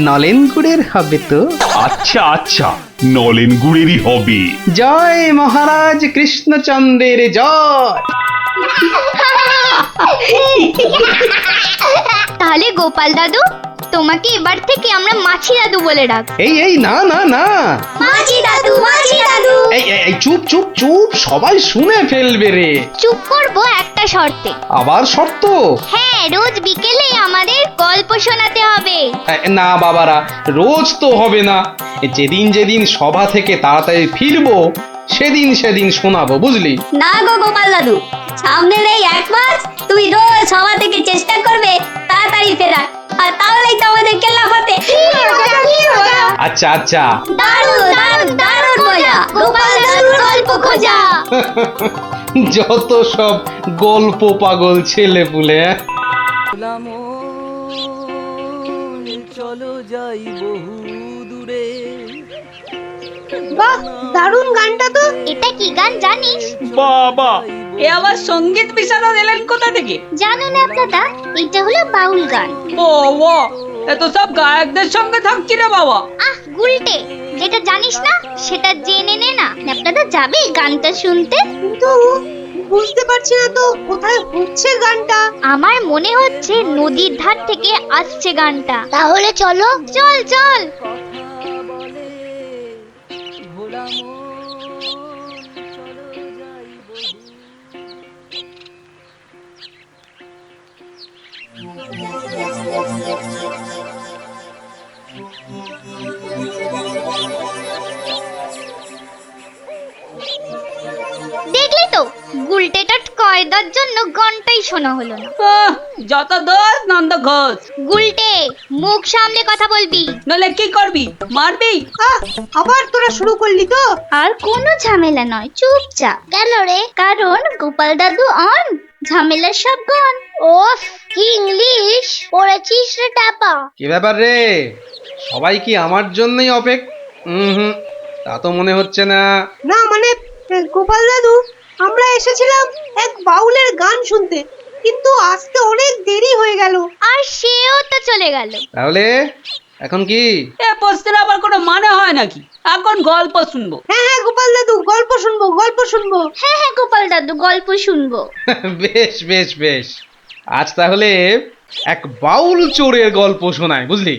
নলেন গুড়ের হবে তো? আচ্ছা আচ্ছা, নলেন গুড়েরই হবে। জয় মহারাজ কৃষ্ণচন্দ্রের জয়। তাহলে গোপাল দাদু, তোমাকে এবার থেকে আমরা মাছি দাদু বলে ডাক। এই না না না, মাঝি দাদু, মাঝি দাদু। এই চুপ চুপ চুপ, সবাই শুনে ফেলবে রে। চুপ করবো একটা শর্তে। আবার শর্ত? হ্যাঁ, রোজ বিকেলে আমাদের গল্প শোনাতে হবে। না বাবারা, রোজ তো হবে না। যেদিন যেদিন সভা থেকে তাড়াতাড়ি ফিরবো সেদিন সেদিন শোনাবো, বুঝলি? না গো গোপাল দাদু, সামনের এই 1 মাস তুমি রোজ সভা থেকে চেষ্টা করবে তাড়াতাড়ি ফেরার, আর তাহলেই তো আমাদের কেল্লাফতে। আচ্ছা আচ্ছা, দারুণ দারুণ দারুণ মজা, গোপাল দাদুর গল্প খোঁজা। যত সব গল্প পাগল ছেলে পুলে। চলো যাই বহু দূরে। বাহ, দারুণ গানটা তো। এটা কি গান জানিস? বাবা, এ আবার সঙ্গীত বিশারদ এলেন কোথা থেকে? জানো না দাদা, এটা হলো বাউল গান। বাবা, এত সব গায়কদের সঙ্গে থাকছি রে বাবা। আহ গুলটে, যেটা জানিস না সেটা জেনে নে না। আপনারা যাবে গানটা শুনতে? কিন্তু বুঝতে পারছি না তো কোথায় হচ্ছে গানটা। আমার মনে হচ্ছে নদীর ধার থেকে আসছে গানটা। তাহলে চলো, চল চল। দেখলি তো, গুলটেটার কয়দার জন্য গানটাই শোনা হলো না। যত দোষ নন্দ ঘোষ। গুলটে, মুখ সামলে কথা বলবি, নলে কি করবি? মারবি? আবার তোরা শুরু করলি তো? আর কোনো ঝামেলা নয়, চুপচাপ। কেন রে? কারণ গোপাল দাদু অন, ঝামেলার সব গন। ওফ, কি ইংলিশ পড়েছিস রে টাপা। কি ব্যাপার রে, সবাই কি আমার জন্যই তা তো মনে হচ্ছে না। না মানে গোপাল দাদু, আমরা এসেছিলাম এক বাউলের গান শুনতে, কিন্তু আসতে অনেক দেরি হয়ে গেল। আর সেও তো চলে গেল। তাহলে এখন কি? এ প্রশ্নের আবার কোনো মানে হয় নাকি? এখন গল্প শুনবো। হ্যাঁ হ্যাঁ গোপাল দাদু, গল্প শুনবো, গল্প শুনবো। হ্যাঁ হ্যাঁ গোপাল দাদু, গল্প শুনবো। বেশ বেশ বেশ, আজ তাহলে এক বাউল চোরের গল্প শোনায়, বুঝলি?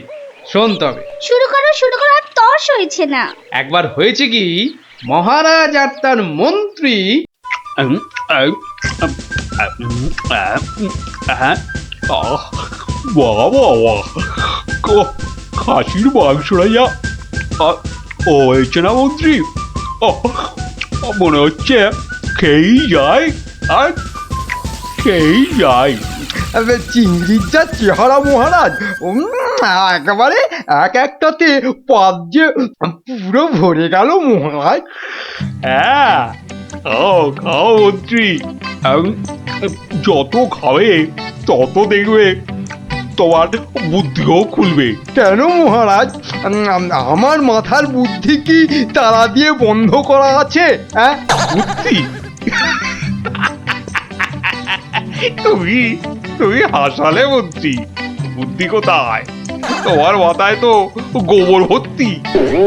শোন তবে। শুরু করো শুরু করো, আর তর্স হয়েছে না। একবার হয়েছে কি, মহারাজ আর তার মন্ত্রী খাসির মাংসটা যা হয়েছে না মন্ত্রী, মনে হচ্ছে খেয়েই যায় আর খেয়েই যায়। চিংড়ির যা চেহারা মহারাজ, একেবারে এক একটাতে পাত যে পুরো ভরে গেল মহারাজ। হ্যাঁ, খাও খাও মন্ত্রী, যত খাবে তত দেখবে তোমার বুদ্ধিও খুলবে। কেন মহারাজ, আমার মাথার বুদ্ধি কি তালা দিয়ে বন্ধ করা আছে? হ্যাঁ, বুদ্ধি? তুমি তুমি হাসালে মন্ত্রী, বুদ্ধি কোথায়? তোমার মাথায় তো গোবর ভর্তি।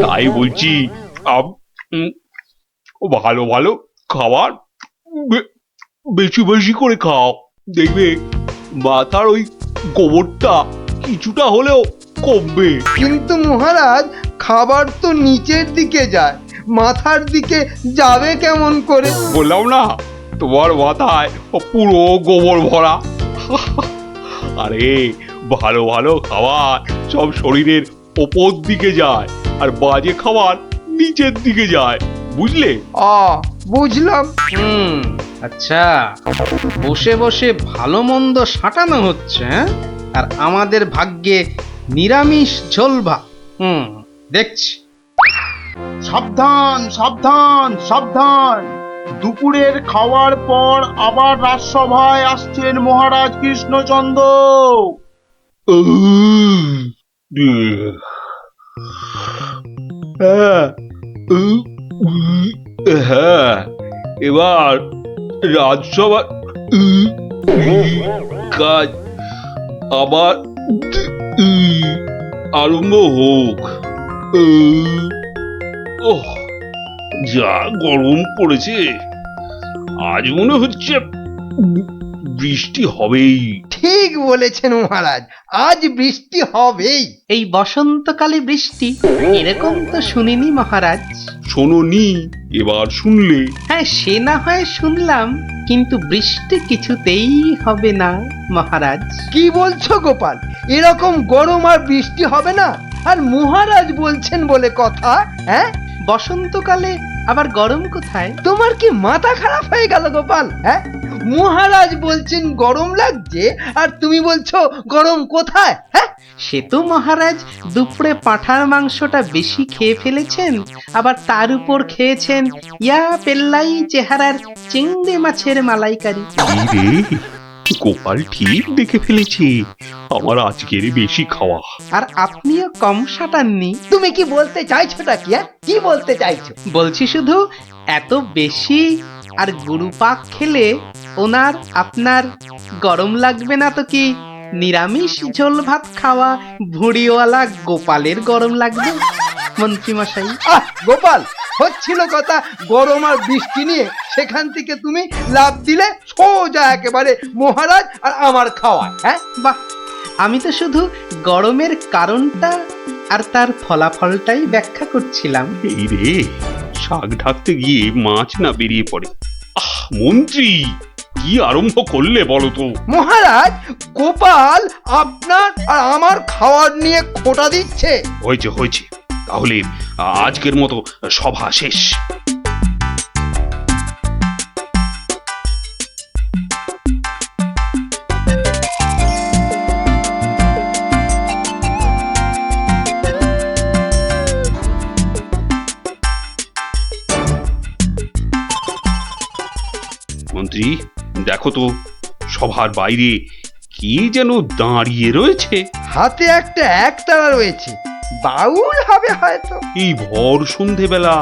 তাই বলছি, ভালো ভালো খাবার বেশি বেশি করে খাও, দেখবে মাথার ওই গোবরটা কিছুটা হলেও কমবে। কিন্তু মহারাজ, খাবার তো নিচের দিকে যায়, মাথার দিকে যাবে কেমন করে? বললাম না, তোমার মাথায় পুরো গোবর ভরা। আরে ভালো ভালো খাবার সব শরীরের ওপর দিকে যায়, আর বাজে খাবার নিচের দিকে যায়, বুঝলে? বুঝলাম। আচ্ছা, বসে বসে ভালো মন্দ সাঁটানো হচ্ছে, হ্যাঁ? আর আমাদের ভাগ্যে নিরামিষ ঝোল ভাত। দেখছি। সাবধান সাবধান সাবধান, দুপুরের খাওয়ার পর আবার রাজসভায় আসছেন মহারাজ কৃষ্ণচন্দ্র। হ্যাঁ, এবার রাজসভার কাজ আবার আরম্ভ হোক। ওহ, যা গরম পড়েছে, আজ মনে হচ্ছে বৃষ্টি হবেই। ঠিক বলেছেন মহারাজ, আজ বৃষ্টি হবেই। এই বসন্তকালে বৃষ্টি এরকম তো শুনিনি মহারাজ। শোনোনি, এবার শুনলে। হ্যাঁ, সে না হয় শুনলাম, কিন্তু বৃষ্টি কিছুতেই হবে না মহারাজ। কি বলছো গোপাল? এরকম গরম আর বৃষ্টি হবে না? আর মহারাজ বলছেন বলে কথা। হ্যাঁ, বসন্তকালে আবার গরম কোথায়? তোমার কি মাথা খারাপ হয়ে গেল গোপাল? হ্যাঁ, মহারাজ বলছেন গরম লাগছে আর তুমি বলছো গরম কোথায়? হ্যাঁ, সে তো মহারাজ দুপুরে পাঁঠার মাংসটা বেশি খেয়ে ফেলেছেন, আবার তার উপর খেয়েছেন ইয়া পেল্লাই চেহারার চিংড়ি মাছের মালাইকারি। রে, গোপাল ঠিক দেখে ফেলেছে আমার আজকের বেশি খাওয়া। আর আপনিও কম সাটাননি। তুমি কি বলতে চাইছোটা কি? হ্যাঁ, কি বলতে চাইছো? বলছি শুধু এত বেশি আর গুরুপাক খেলে ওনার আপনার গরম লাগবে না তো কি নিরামিষ ঝোল ভাত খাওয়া ভুড়িওয়ালা গোপালের গরম লাগবে মন্ত্রী মশাই? গোপাল, হচ্ছিল কথা গরম আর বৃষ্টি নিয়ে, সেখান থেকে তুমি লাভ দিলে সোজা একেবারে মহারাজ আর আমার খাওয়া। হ্যাঁ, বাহ, আমি তো শুধু গরমের কারণটা আর তার ফলাফলটাই ব্যাখ্যা করছিলাম। এই রে, শাক ঢাকতে গিয়ে মাছ না বেরিয়ে পড়ে। মন্ত্রী, কি আরম্ভ করলে বলো তো? মহারাজ, গোপাল আপনার আর আমার খাওয়ার নিয়ে খোঁটা দিচ্ছে। হয়েছে হয়েছে, তাহলে আজকের মতো সভা শেষ। মন্ত্রী, দেখো তো সভার বাইরে কি যেন দাঁড়িয়ে রয়েছে। হাতে একটা একতারা রয়েছে, বাউল হবে হয়তো। এই ভর সন্ধেবেলা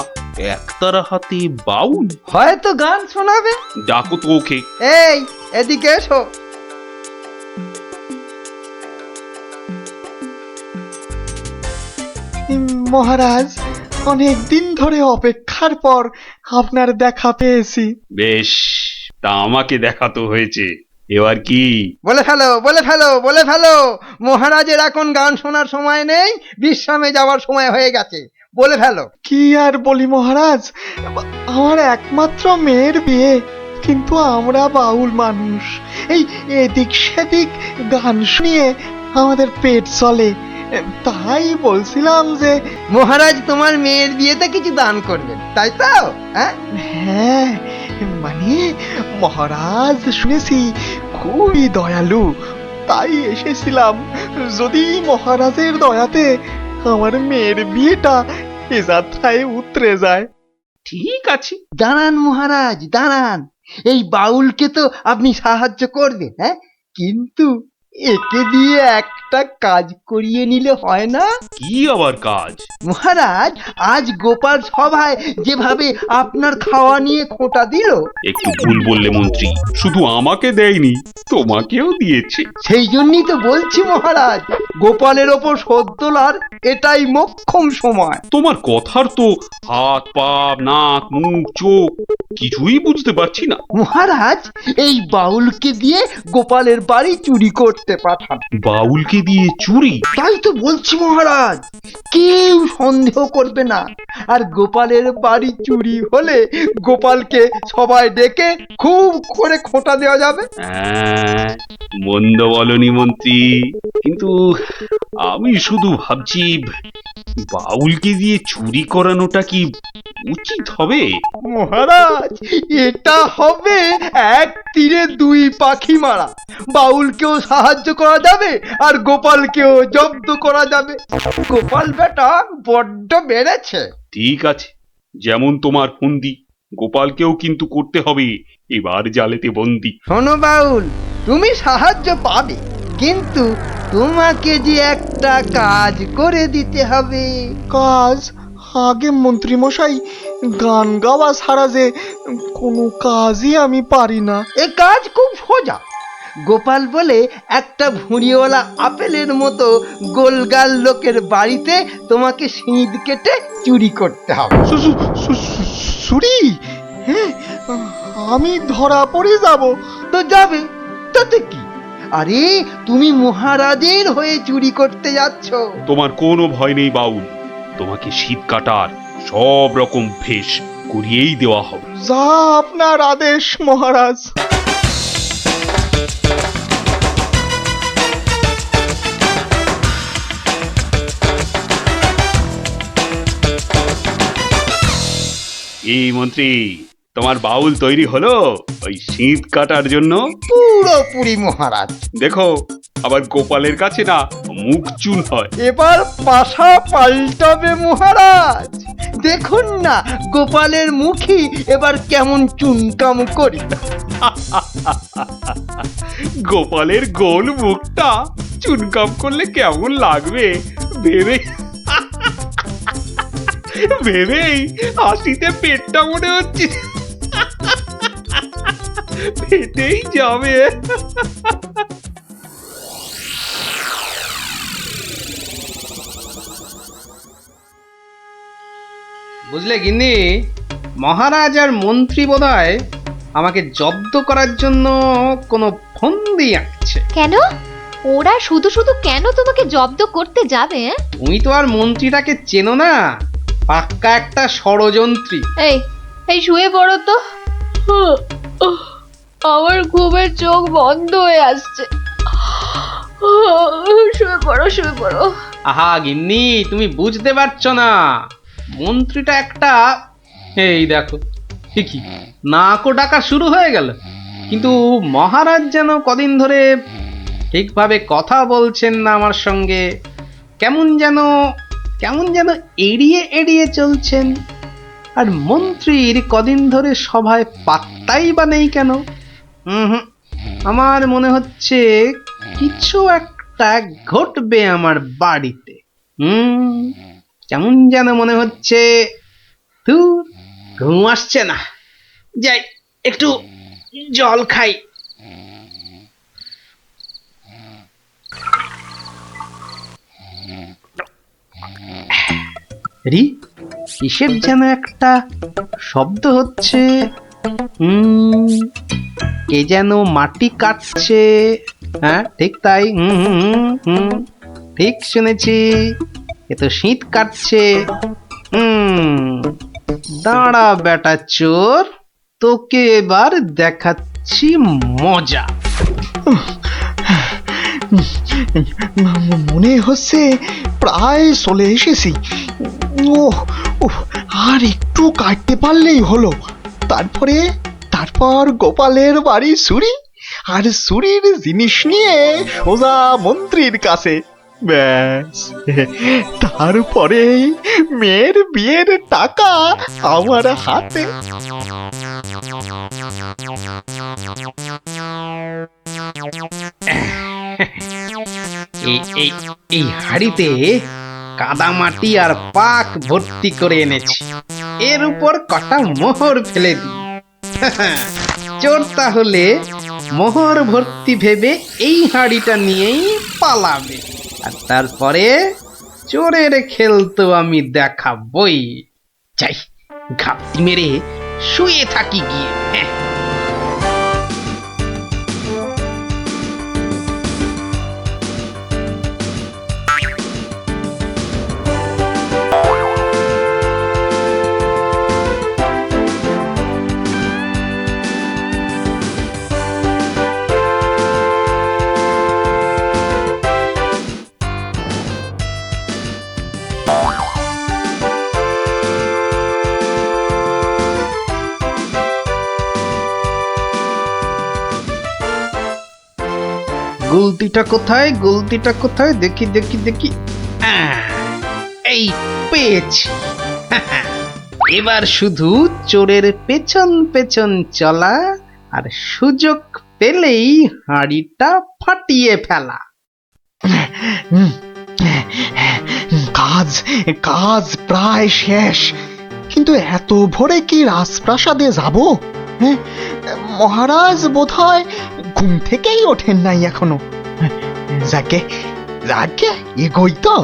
একতারা হাতে বাউল? হয়তো গান শোনাবে। ডাকো তো ওকে। এই, এদিকে এসো। মহারাজ, অনেক দিন ধরে অপেক্ষার পর আপনার দেখা পেয়েছি। বেশ, তা আমাকে দেখাতো হয়েছে, এবার কি? বলে ফেলো, বলে ফেলো, বলে ফেলো। মহারাজের এখন গান শোনার সময় নেই, বিশ্রামে যাওয়ার সময় হয়ে গেছে। বলে ফেলো। কি আর বলি মহারাজ, আমার একমাত্র মেয়ের বিয়ে, কিন্তু আমরা বাউল মানুষ, এই এদিক সেদিক গান শুনিয়ে আমাদের পেট চলে। তাই বলছিলাম যে মহারাজ তোমার মেয়ের বিয়েতে কিছু দান করবেন, তাই তো? হ্যাঁ, মানে মহারাজ শুনেছি খুবই দয়ালু, তাই এসেছিলাম। যদি মহারাজের দয়াতে আমার মেয়ের বিয়েটা এ যাত্রায় উতরে যায়। ঠিক আছে, দাঁড়ান মহারাজ, দাঁড়ান। এই বাউলকে তো আপনি সাহায্য করবেন, হ্যাঁ, কিন্তু একে দিয়ে একটা কাজ করিয়ে নিলে হয় না? কি আবার কাজ? মহারাজ, আজ গোপাল সভায় যেভাবে আপনার খাওয়া নিয়ে খোঁটা দিল। একটু ভুল বললে মন্ত্রী, শুধু আমাকে দেয়নি, তোমাকেও দিয়েছে। সেই জন্যই তো বলছি মহারাজ, গোপালের ওপর শোধ তোলার এটাই মোক্ষম সময়। তোমার কথার তো হাত পা নাক মুখ চোখ কিছুই বুঝতে পারছি না। মহারাজ, এই বাউলকে দিয়ে গোপালের বাড়ি চুরি করতে পাঠান। বাউলকে দিয়ে চুরি? তাই তো বলছি মহারাজ, কেউ সন্দেহ করবে না। আর গোপালের বাড়ি চুরি হলে গোপালকে সবাই ডেকে খুব করে খোঁটা দেওয়া যাবে। মন্দ বলনি মন্ত্রী, কিন্তু আমি শুধু ভাবছি বাউলকে দিয়ে চুরি করানোটা কি উচিত হবে? মহারাজ, এটা হবে এক তীরে দুই পাখি মারা। বাউলকেও সাহায্য করা যাবে আর গোপালকেও জব্দ করা যাবে। গোপাল বেটা বড্ড বেড়েছে। ঠিক আছে, যেমন তোমার ফন্দি, গোপালকেও কিন্তু করতে হবে এবার জালেতে বন্দি। শোনো বাউল, তুমি সাহায্য পাবে, কিন্তু তোমাকে যে একটা কাজ করে দিতে হবে। কাজ? আগে মন্ত্রী মশাই, গান গাওয়া ছাড়া যে কোনো কাজই আমি পারি না। এ কাজ খুব সোজা। গোপাল বলে একটা ভুঁড়িওয়ালা আপেলের মতো গোলগাল লোকের বাড়িতে তোমাকে সিঁধ কেটে চুরি করতে হবে। সুরি, হ্যাঁ, আমি ধরা পড়ে যাব। তো যাবে, তাতে কি? আরে তুমি মহারাজের হয়ে চুরি করতে যাচ্ছ। তোমার কোনো ভয় নেই বাউল, তোমাকে শীত কাটার সব রকম ভেষ করিয়েই দেওয়া হবে। যা আপনার আদেশ মহারাজ। এই মন্ত্রী, তোমার বাউল তৈরি হলো ওই শীত কাটার জন্য? পুরোপুরি মহারাজ। দেখো, আবার গোপালের কাছে না মুখ চুন হয়। এবার পাশা পাল্টাবে মহারাজ। দেখুন না গোপালের মুখী এবার কেমন চুনকাম করি। গোপালের গোল মুখটা চুনকাম করলে কেমন লাগবে ভেবে ভেবেই হাসিতে পেটটা মনে হচ্ছে পেটেই যাবে। বুঝলে গিন্নি, মহারাজ আর মন্ত্রী বোধহয় আমাকে জব্দ করার জন্য কোনো ফন্দি আঁকছে। কেন? ওরা শুধু শুধু কেন তোমাকে জব্দ করতে যাবে? তুমি তো আর মন্ত্রীটাকে চেনো না, পাক্কা একটা ষড়যন্ত্রী। এই এই শুয়ে পড়ো তো। আমার ঘুমের চোখ বন্ধ হয়ে আসছে। শুয়ে পড়ো, শুয়ে পড়ো। আহা গিন্নি, তুমি বুঝতে পারছো না, মন্ত্রীটা একটা, এই দেখো ঠিকই নাকও ডাকা শুরু হয়ে গেল। কিন্তু মহারাজ যেন কদিন ধরে ঠিকভাবে কথা বলছেন না আমার সঙ্গে, কেমন যেন এড়িয়ে এড়িয়ে চলছেন। আর মন্ত্রীর কদিন ধরে সভায় পাত্তাই বা নেই কেন? আমার মনে হচ্ছে কিছু একটা ঘটবে আমার বাড়িতে। কেমন যেন মনে হচ্ছে। ঘুম আসছে না, যাই একটু জল খাই। কিসের যেন একটা শব্দ হচ্ছে। কে যেন মাটি কাটছে। হ্যাঁ ঠিক তাই, ঠিক শুনেছি, এ তো শীত কাটছে। দাঁড়া বেটা চোর, তোকে এবার দেখাচ্ছি মজা। মনে হচ্ছে প্রায় চলে এসেছি। আর একটু কাটতে পারলেই হলো। তারপর গোপালের বাড়ি চুরি, আর চুরির জিনিস নিয়ে সোজা মন্ত্রীর কাছে। ব্যাস, তারপরে মেয়ের বিয়ের টাকা আমার হাতে। এই হাড়িতে কাদামাটি আর পাক ভর্তি করে এনেছি, এর উপর কটা মোহর ফেলে দিই। চোর তাহলে মোহর ভর্তি ভেবে এই হাড়িটা নিয়েই পালাবে, আর তারপরে চোরের খেল তো আমি দেখাবই। চাই ঘাপটি মেরে শুয়ে থাকি গিয়ে। গুলতিটা কোথায় দেখি। এই পেয়েছি। এবার শুধু চোরের পেছন পেছন চলা, আর সুযোগ পেলেই হাঁড়িটা ফাটিয়ে ফেলা। কাজ প্রায় শেষ, কিন্তু এত ভোরে কি রাজপ্রাসাদে যাব? হ্যাঁ, মহারাজ বোধহয় ঘুম থেকেই ওঠেন নাই এখনো। যাকে যাকে এগোই তো,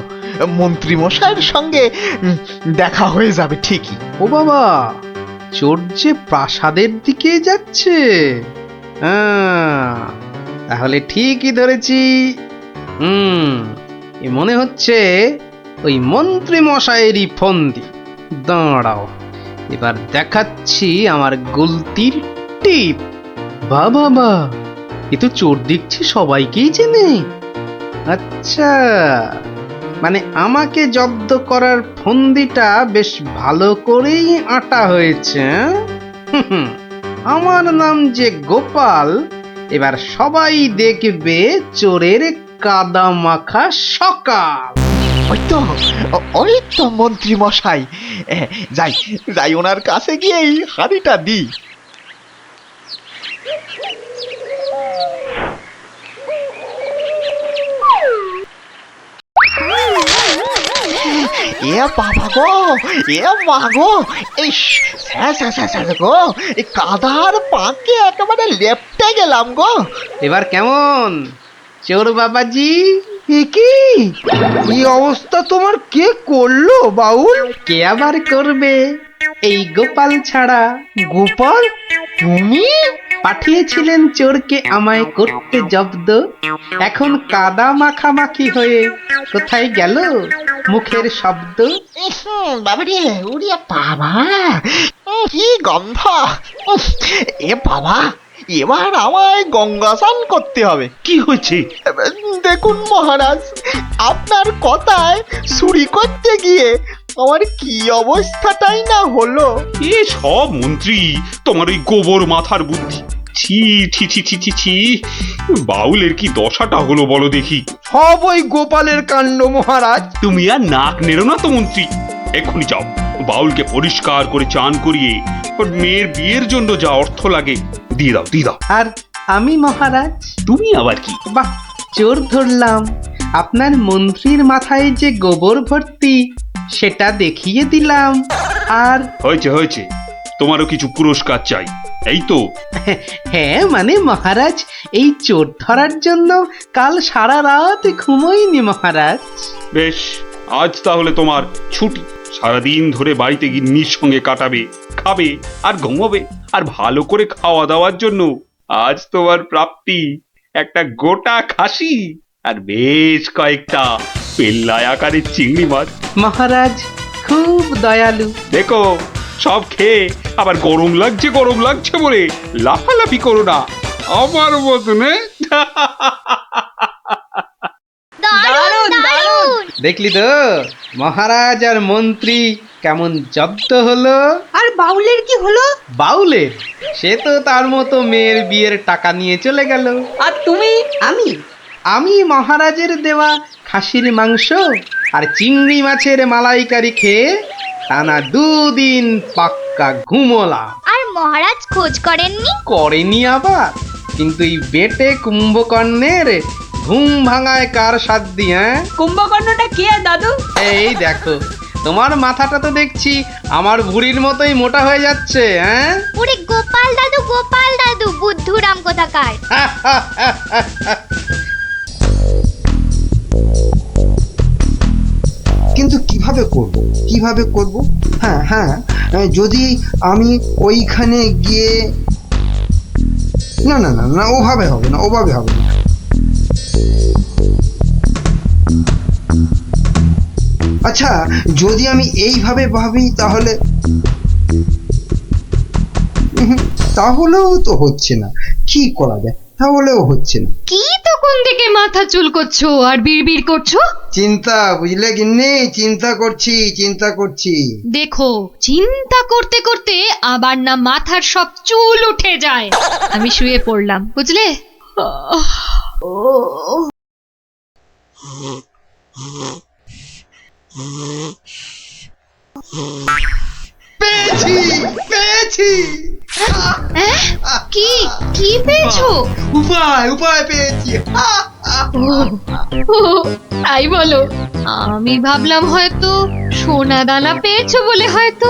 মন্ত্রী মশাইয়ের সঙ্গে দেখা হয়ে যাবে ঠিকই। ও বাবা, চোর যে প্রাসাদের দিকে যাচ্ছে। তাহলে ঠিকই ধরেছি। এ মনে হচ্ছে ওই মন্ত্রী মশাইয়েরই ফন্দি। দাঁড়াও, এবার দেখাচ্ছি আমার গুলতির টিপ। বাবা, এ তো চোর দেখছি সবাইকেই চেনে। আচ্ছা, মানে আমাকে জব্দ করার ফন্দিটা বেশ ভালো করেই আঁটা হয়েছে। আমার নাম যে গোপাল, এবার সবাই দেখবে চোরের কাদা মাখা সকাল। ওই তো মন্ত্রী মশাই, যাই যাই ওনার কাছে গিয়ে এই হাঁড়িটা দিই। এ বাবা গো, এ মা গো, এই গো, এই কাদার পাকে একেবারে লেপটে গেলাম গো। এবার কেমন চোর বাবাজি? কি এই অবস্থা তোমার কে করলো বাউল? কে আবার করবে এই গোপাল ছাড়া? গোপাল তুমি পাঠিয়েছিলেন চোরকে আমায় করতে জব্দ। এখন কাদা মাখামাখি হয়ে কোথায় গেল মুখের শব্দ? বাবারে, উড়িয়া বাবা, কি গন্ধ! এ বাবা, এবার আমায় গঙ্গা স্নান করতে হবে। কি হয়েছে? দেখুন মহারাজ, আপনার কথায় চুরি করতে গিয়ে আমার কি অবস্থাটাই না হলো। এ সব মন্ত্রী তোমার ওই গোবর মাথার বুদ্ধি। ছি ছি ছি ছি ছি ছি, বাউলের কি দশাটা হলো বলো দেখি। সব ওই গোপালের কাণ্ড মহারাজ। তুমি আর নাক নেড়ো না তো মন্ত্রী, এক্ষুনি যাও বাউলকে পরিষ্কার করে চান করিয়ে ওর মেয়ের বিয়ের জন্য যা অর্থ লাগে দিয়ে দাও, দিয়ে দাও। আর আমি মহারাজ? তুমি আবার কি? বাহ, চোর ধরলাম। আপনার মন্ত্রীর মাথায় যে গোবর ভর্তি সেটা দেখিয়ে দিলাম। আর হয়েছে হয়েছে, তোমারও কিছু পুরস্কার চাই, এই তো। হ্যাঁ মানে মহারাজ, এই চোর ধরার জন্য কাল সারা রাত ঘুমোইনি মহারাজ। বেশ, আজ তাহলে তোমার ছুটি। সারাদিন ধরে বাড়িতে গিন্নির সঙ্গে কাটাবে, খাবে আর ঘুমোবে। আর ভালো করে খাওয়া দাওয়ার জন্য আজ তোমার প্রাপ্তি একটা গোটা খাসি আর বেশ কয়েকটা পেল্লাই আকারের চিংড়ি মাছ। মহারাজ খুব দয়ালু। দেখো, সব খেয়ে আবার গরম লাগছে বলে লাফালাফি করো না আমার মতনে। দারুণ দারুণ। দেখলি তো মহারাজ আর মন্ত্রী কেমন জব্দ হলো। আর বাউলের কি হলো? বাউলের সে তো তার মতো মেয়ের বিয়ের টাকা নিয়ে চলে গেল। আর তুমি? আমি মহারাজের দেওয়া খাসির মাংস আর চিংড়ি মাছের মালাইকারি খেয়ে টানা 2 দিন পাক্কা ঘুমোলাম। আর মহারাজ খোঁজ করেননি? করেনি আবার, কিন্তু এই বেটে কুম্ভকর্ণের ঘুম ভাঙায় কার সাধ্যি? হ্যাঁ, কুম্ভকর্ণটা কে দাদু? এই দেখো, তোমার মাথাটা তো দেখছি আমার ভুঁড়ির মতোই মোটা হয়ে যাচ্ছে। হ্যাঁ, ওরে গোপাল দাদু বুদ্ধুরাম কোথাকার। কিন্তু কিভাবে করব? হ্যাঁ, যদি আমি ওইখানে গিয়ে না, ওভাবে হবে না। আচ্ছা, যদি আমি এইভাবে ভাবি তাহলেও তো হচ্ছে না। কি করা যায়? তাহলেও হচ্ছে না। কি তখন থেকে মাথা চুলকোচ্ছো আর বিড়বিড় করছো? চিন্তা, বুঝলে গিন্নি, চিন্তা করছি। দেখো, চিন্তা করতে করতে আবার না মাথার সব চুল উঠে যায়। আমি শুয়ে পড়লাম, বুঝলে? পেয়েছি। কি পেয়েছো? উপায় পেয়েছি। ও, তাই বলো? আমি ভাবলাম হয়তো সোনা দানা পেয়েছো বলে হয়তো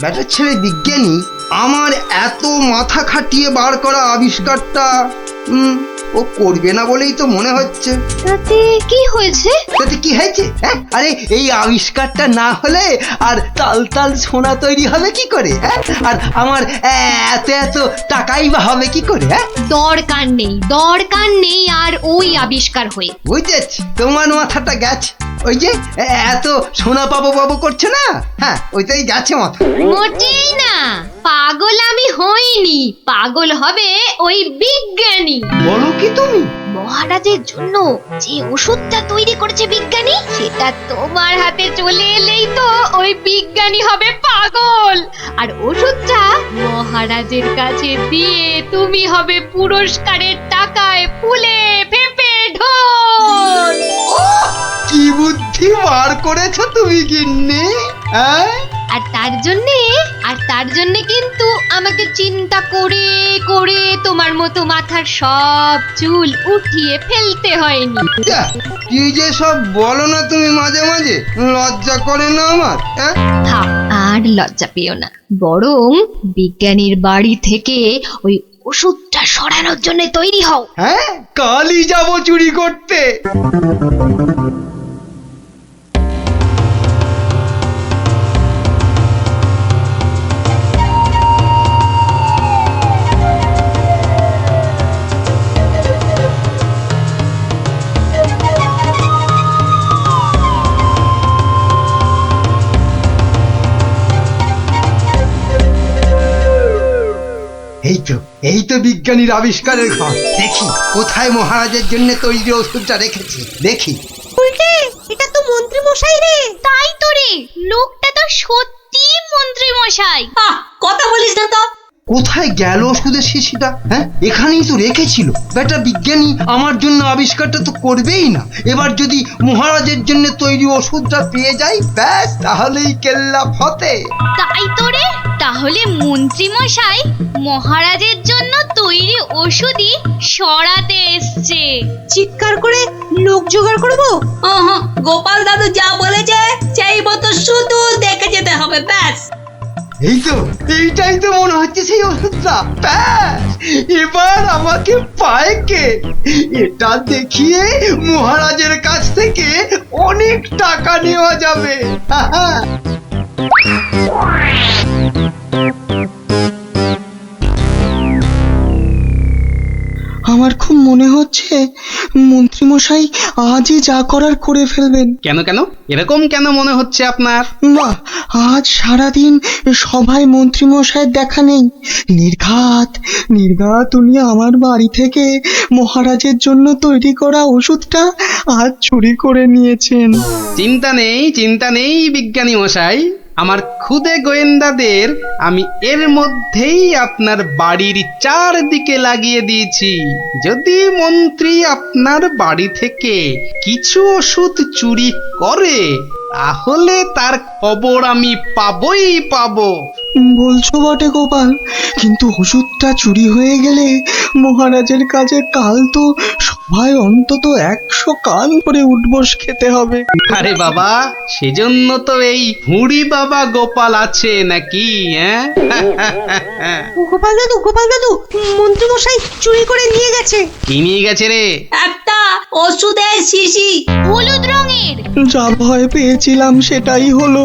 ব্যাটার ছেলে বিজ্ঞানী আমার এত মাথা খাটিয়ে বার করা আবিষ্কারটা ও করবে না বলেই তো মনে হচ্ছে। তাতে কি হয়েছে? তাতে কি হয়েছে? হ্যাঁ, আরে এই আবিষ্কারটা না হলে আর তাল তাল সোনা তৈরি হবে কি করে? হ্যাঁ, আর আমার এত এত টাকাই বা হবে কি করে? হ্যাঁ, দরকার নেই আর ওই আবিষ্কার হয়ে। বুঝেছি, তোমার মাথাটা গেছে। ওই যে এত সোনা পাবো পাবো করছে না, হ্যাঁ ওইটাই গেছে মাথা। মোটেই না, পাগল আমি হইনি, পাগল হবে ওই বিজ্ঞানী। বলো কি তুমি? মহারাজের জন্য যে ওষুধটা তৈরি করেছে বিজ্ঞানী, সেটা তোমার হাতে চলে এলেই তো ওই বিজ্ঞানী হবে পাগল, আর ওষুধটা মহারাজের কাছে দিয়ে তুমি হবে পুরস্কারের টাকায় ফুলে ফেপে ঢোল। কি বুদ্ধি বার করেছো তুমি গিন্নি, হ্যাঁ? আর তার জন্যে কিন্তু আমাকে চিন্তা করে করে তোমার মতো মাথার সব চুল উঠিয়ে ফেলতে হয়নি। কি যে সব বলো না তুমি মাঝে মাঝে, লজ্জা করে না আমার? থাক, আর লজ্জা পেও না, বরং বিজ্ঞানীর বাড়ি থেকে ওই ওষুধটা সরানোর জন্য তৈরি হও। হ্যাঁ, কালই যাবো চুরি করতে। এই তো বিজ্ঞানীর আবিষ্কারের ঘর। দেখি কোথায় মহারাজের জন্য তৈরি ওষুধটা রেখেছি, দেখি। উল্টে, এটা তো মন্ত্রী মশাই রে। তাই তো রে, লোকটা তো সত্যি মন্ত্রী মশাই। কথা বলিস না তো। কোথায় গেল ওষুধের শিশিটা? হ্যাঁ, এখানেই তো রেখেছিল। বেটা বিজ্ঞানী আমার জন্য আবিষ্কারটা তো করবেই না। এবার যদি মহারাজের জন্য তৈরি ওষুধটা পেয়ে যাই, ব্যাস তাহলেই কেল্লা ফতে। তাই তো রে, তাহলে মন্ত্রী মশাই মহারাজের জন্য তৈরি ওষুধই সরাতে এসছে। চিৎকার করে লোক জোগাড় করবো? গোপাল দাদু যা বলেছে সেই মতো শুধু দেখে যেতে হবে, ব্যাস। এইটাই তো মনে হচ্ছে সেই ওষুধটা। ব্যাস, এবার আমাকে পায় কে? এটা দেখিয়ে মহারাজের কাছ থেকে অনেক টাকা নেওয়া যাবে। আমার খুব মনে হচ্ছে মন্ত্রীমশাই আজই যা করার করে ফেলবেন। কেন কেন এরকম কেন মনে হচ্ছে আপনার? মা, আজ সারাদিন সভায় মন্ত্রীমশাইয়ের দেখা নেই। নির্ঘাত উনি আমার বাড়ি থেকে মহারাজের জন্য তৈরি করা ওষুধটা আজ চুরি করে নিয়েছেন। চিন্তা নেই বিজ্ঞানী মশাই, আমার খুদে গোয়েন্দাদের আমি এর মধ্যেই আপনার বাড়ির চারদিকে লাগিয়ে দিয়েছি। যদি মন্ত্রী আপনার বাড়ি থেকে কিছু ওষুধ চুরি করে, তাহলে তার খবর আমি পাবই পাবো। বলছো বটে গোপাল, কিন্তু ওষুধটা চুরি হয়ে গেলে মহারাজের কাছে কাল তো সবাই অন্তত 100 কান করে উঠবস খেতে হবে। আরে বাবা, সেজন্য তো এই হুড়ি বাবা গোপাল আছে নাকি? গোপাল দাদু, মন্ত্রী মশাই চুরি করে নিয়ে গেছে। কি নিয়ে গেছে রে? একটা ওষুধের শিশি, হলুদ রঙের। যা ভয় পেয়েছিলাম সেটাই হলো।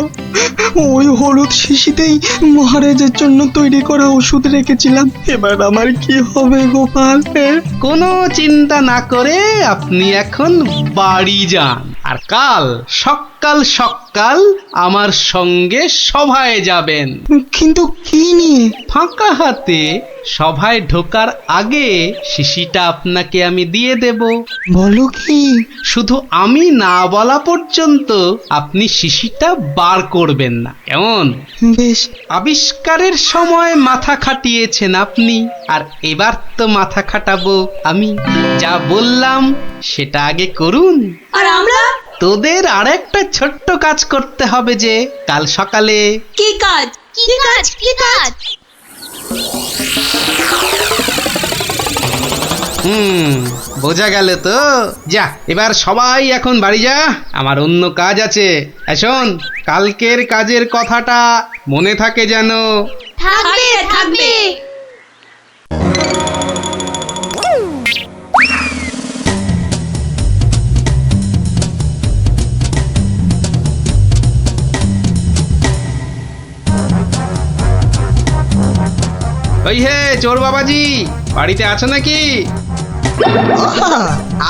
ওই হলুদ শিশিতেই মহারাজের জন্য তৈরি করা ওষুধ রেখেছিলাম। এবার আমার কি হবে গোপাল? কোনো চিন্তা না করে আপনি এখন বাড়ি যান, আর কাল সকাল আমার সঙ্গে সভায় যাবেন। কিন্তু কি নিয়ে? ফাঁকা হাতে সভায় ঢোকার আগে শিশিটা আপনাকে আমি দিয়ে দেব। বলো কি? শুধু আমি না বলা পর্যন্ত আপনি শিশিটা বার করবেন না, কেমন? বেশ। আবিষ্কারের সময় মাথা খাটিয়েছেন আপনি, আর এবার তো মাথা খাটাবো আমি। যা বললাম সেটা আগে করুন। আর আমরা? তোদের আরেকটা ছোট্ট কাজ করতে হবে যে কাল সকালে। কি কাজ? বোঝা গেল তো। যা, এবার সবাই এখন বাড়ি যা, আমার অন্য কাজ আছে। শোন, কালকের কাজের কথাটা মনে থাকে যেন। থাকবে থাকবে। ওই হে চোর বাবাজি, বাড়িতে আছো নাকি?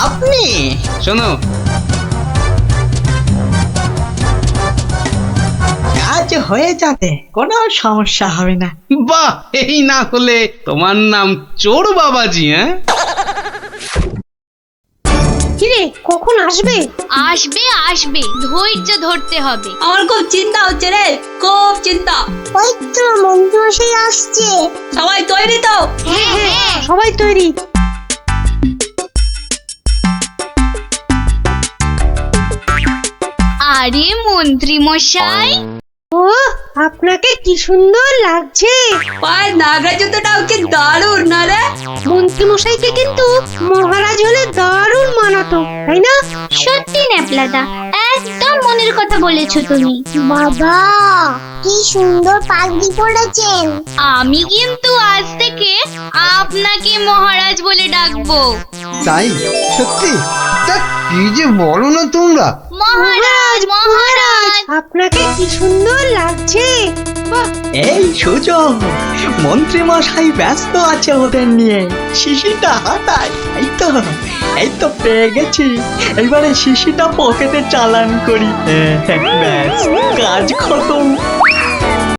আপনি শোনো, কাজ হয়ে যাবে, কোনো সমস্যা হবে না। বাহ, এই না হলে তোমার নাম চোর বাবাজি? হ্যাঁ, কিরে কখন আসবে? আসবে আসবে, ধৈর্য ধরতে হবে। আমার খুব চিন্তা হচ্ছে রে, খুব চিন্তা। ওই তো মন্ত্রীমশাই আসছে। সবাই তৈরি তো? হ্যাঁ হ্যাঁ। সবাই তৈরি। আরে মন্ত্রী মশাই, ও আপনাকে কি সুন্দর লাগছে। পায়ের নাগরা জুতোটাও কি দারুণ না রে? মন্ত্রী মশাইকে কিন্তু মহারাজ হলে দারুণ মানাতো, তাই না? সত্যি ন্যাপলাদা, একদম মনের কথা বলেছো তুমি। বাবা কি সুন্দর পাগড়ি পরেছেন। আমি কিন্তু আজ থেকে আপনাকে মহারাজ বলে ডাকবো। তাই? সত্যি? তা কি যে বলো না তোমরা। মহারাজ মহারাজ। আপনাকে কি সুন্দর লাগছে। এই সুযোগ, মন্ত্রী মশাই ব্যস্ত আছে ওদের নিয়ে, শিশিটা হাতায়। এই তো পেয়ে গেছি, এবারে শিশিটা পকেটে চালান করি। ব্যাস, কাজ খতম।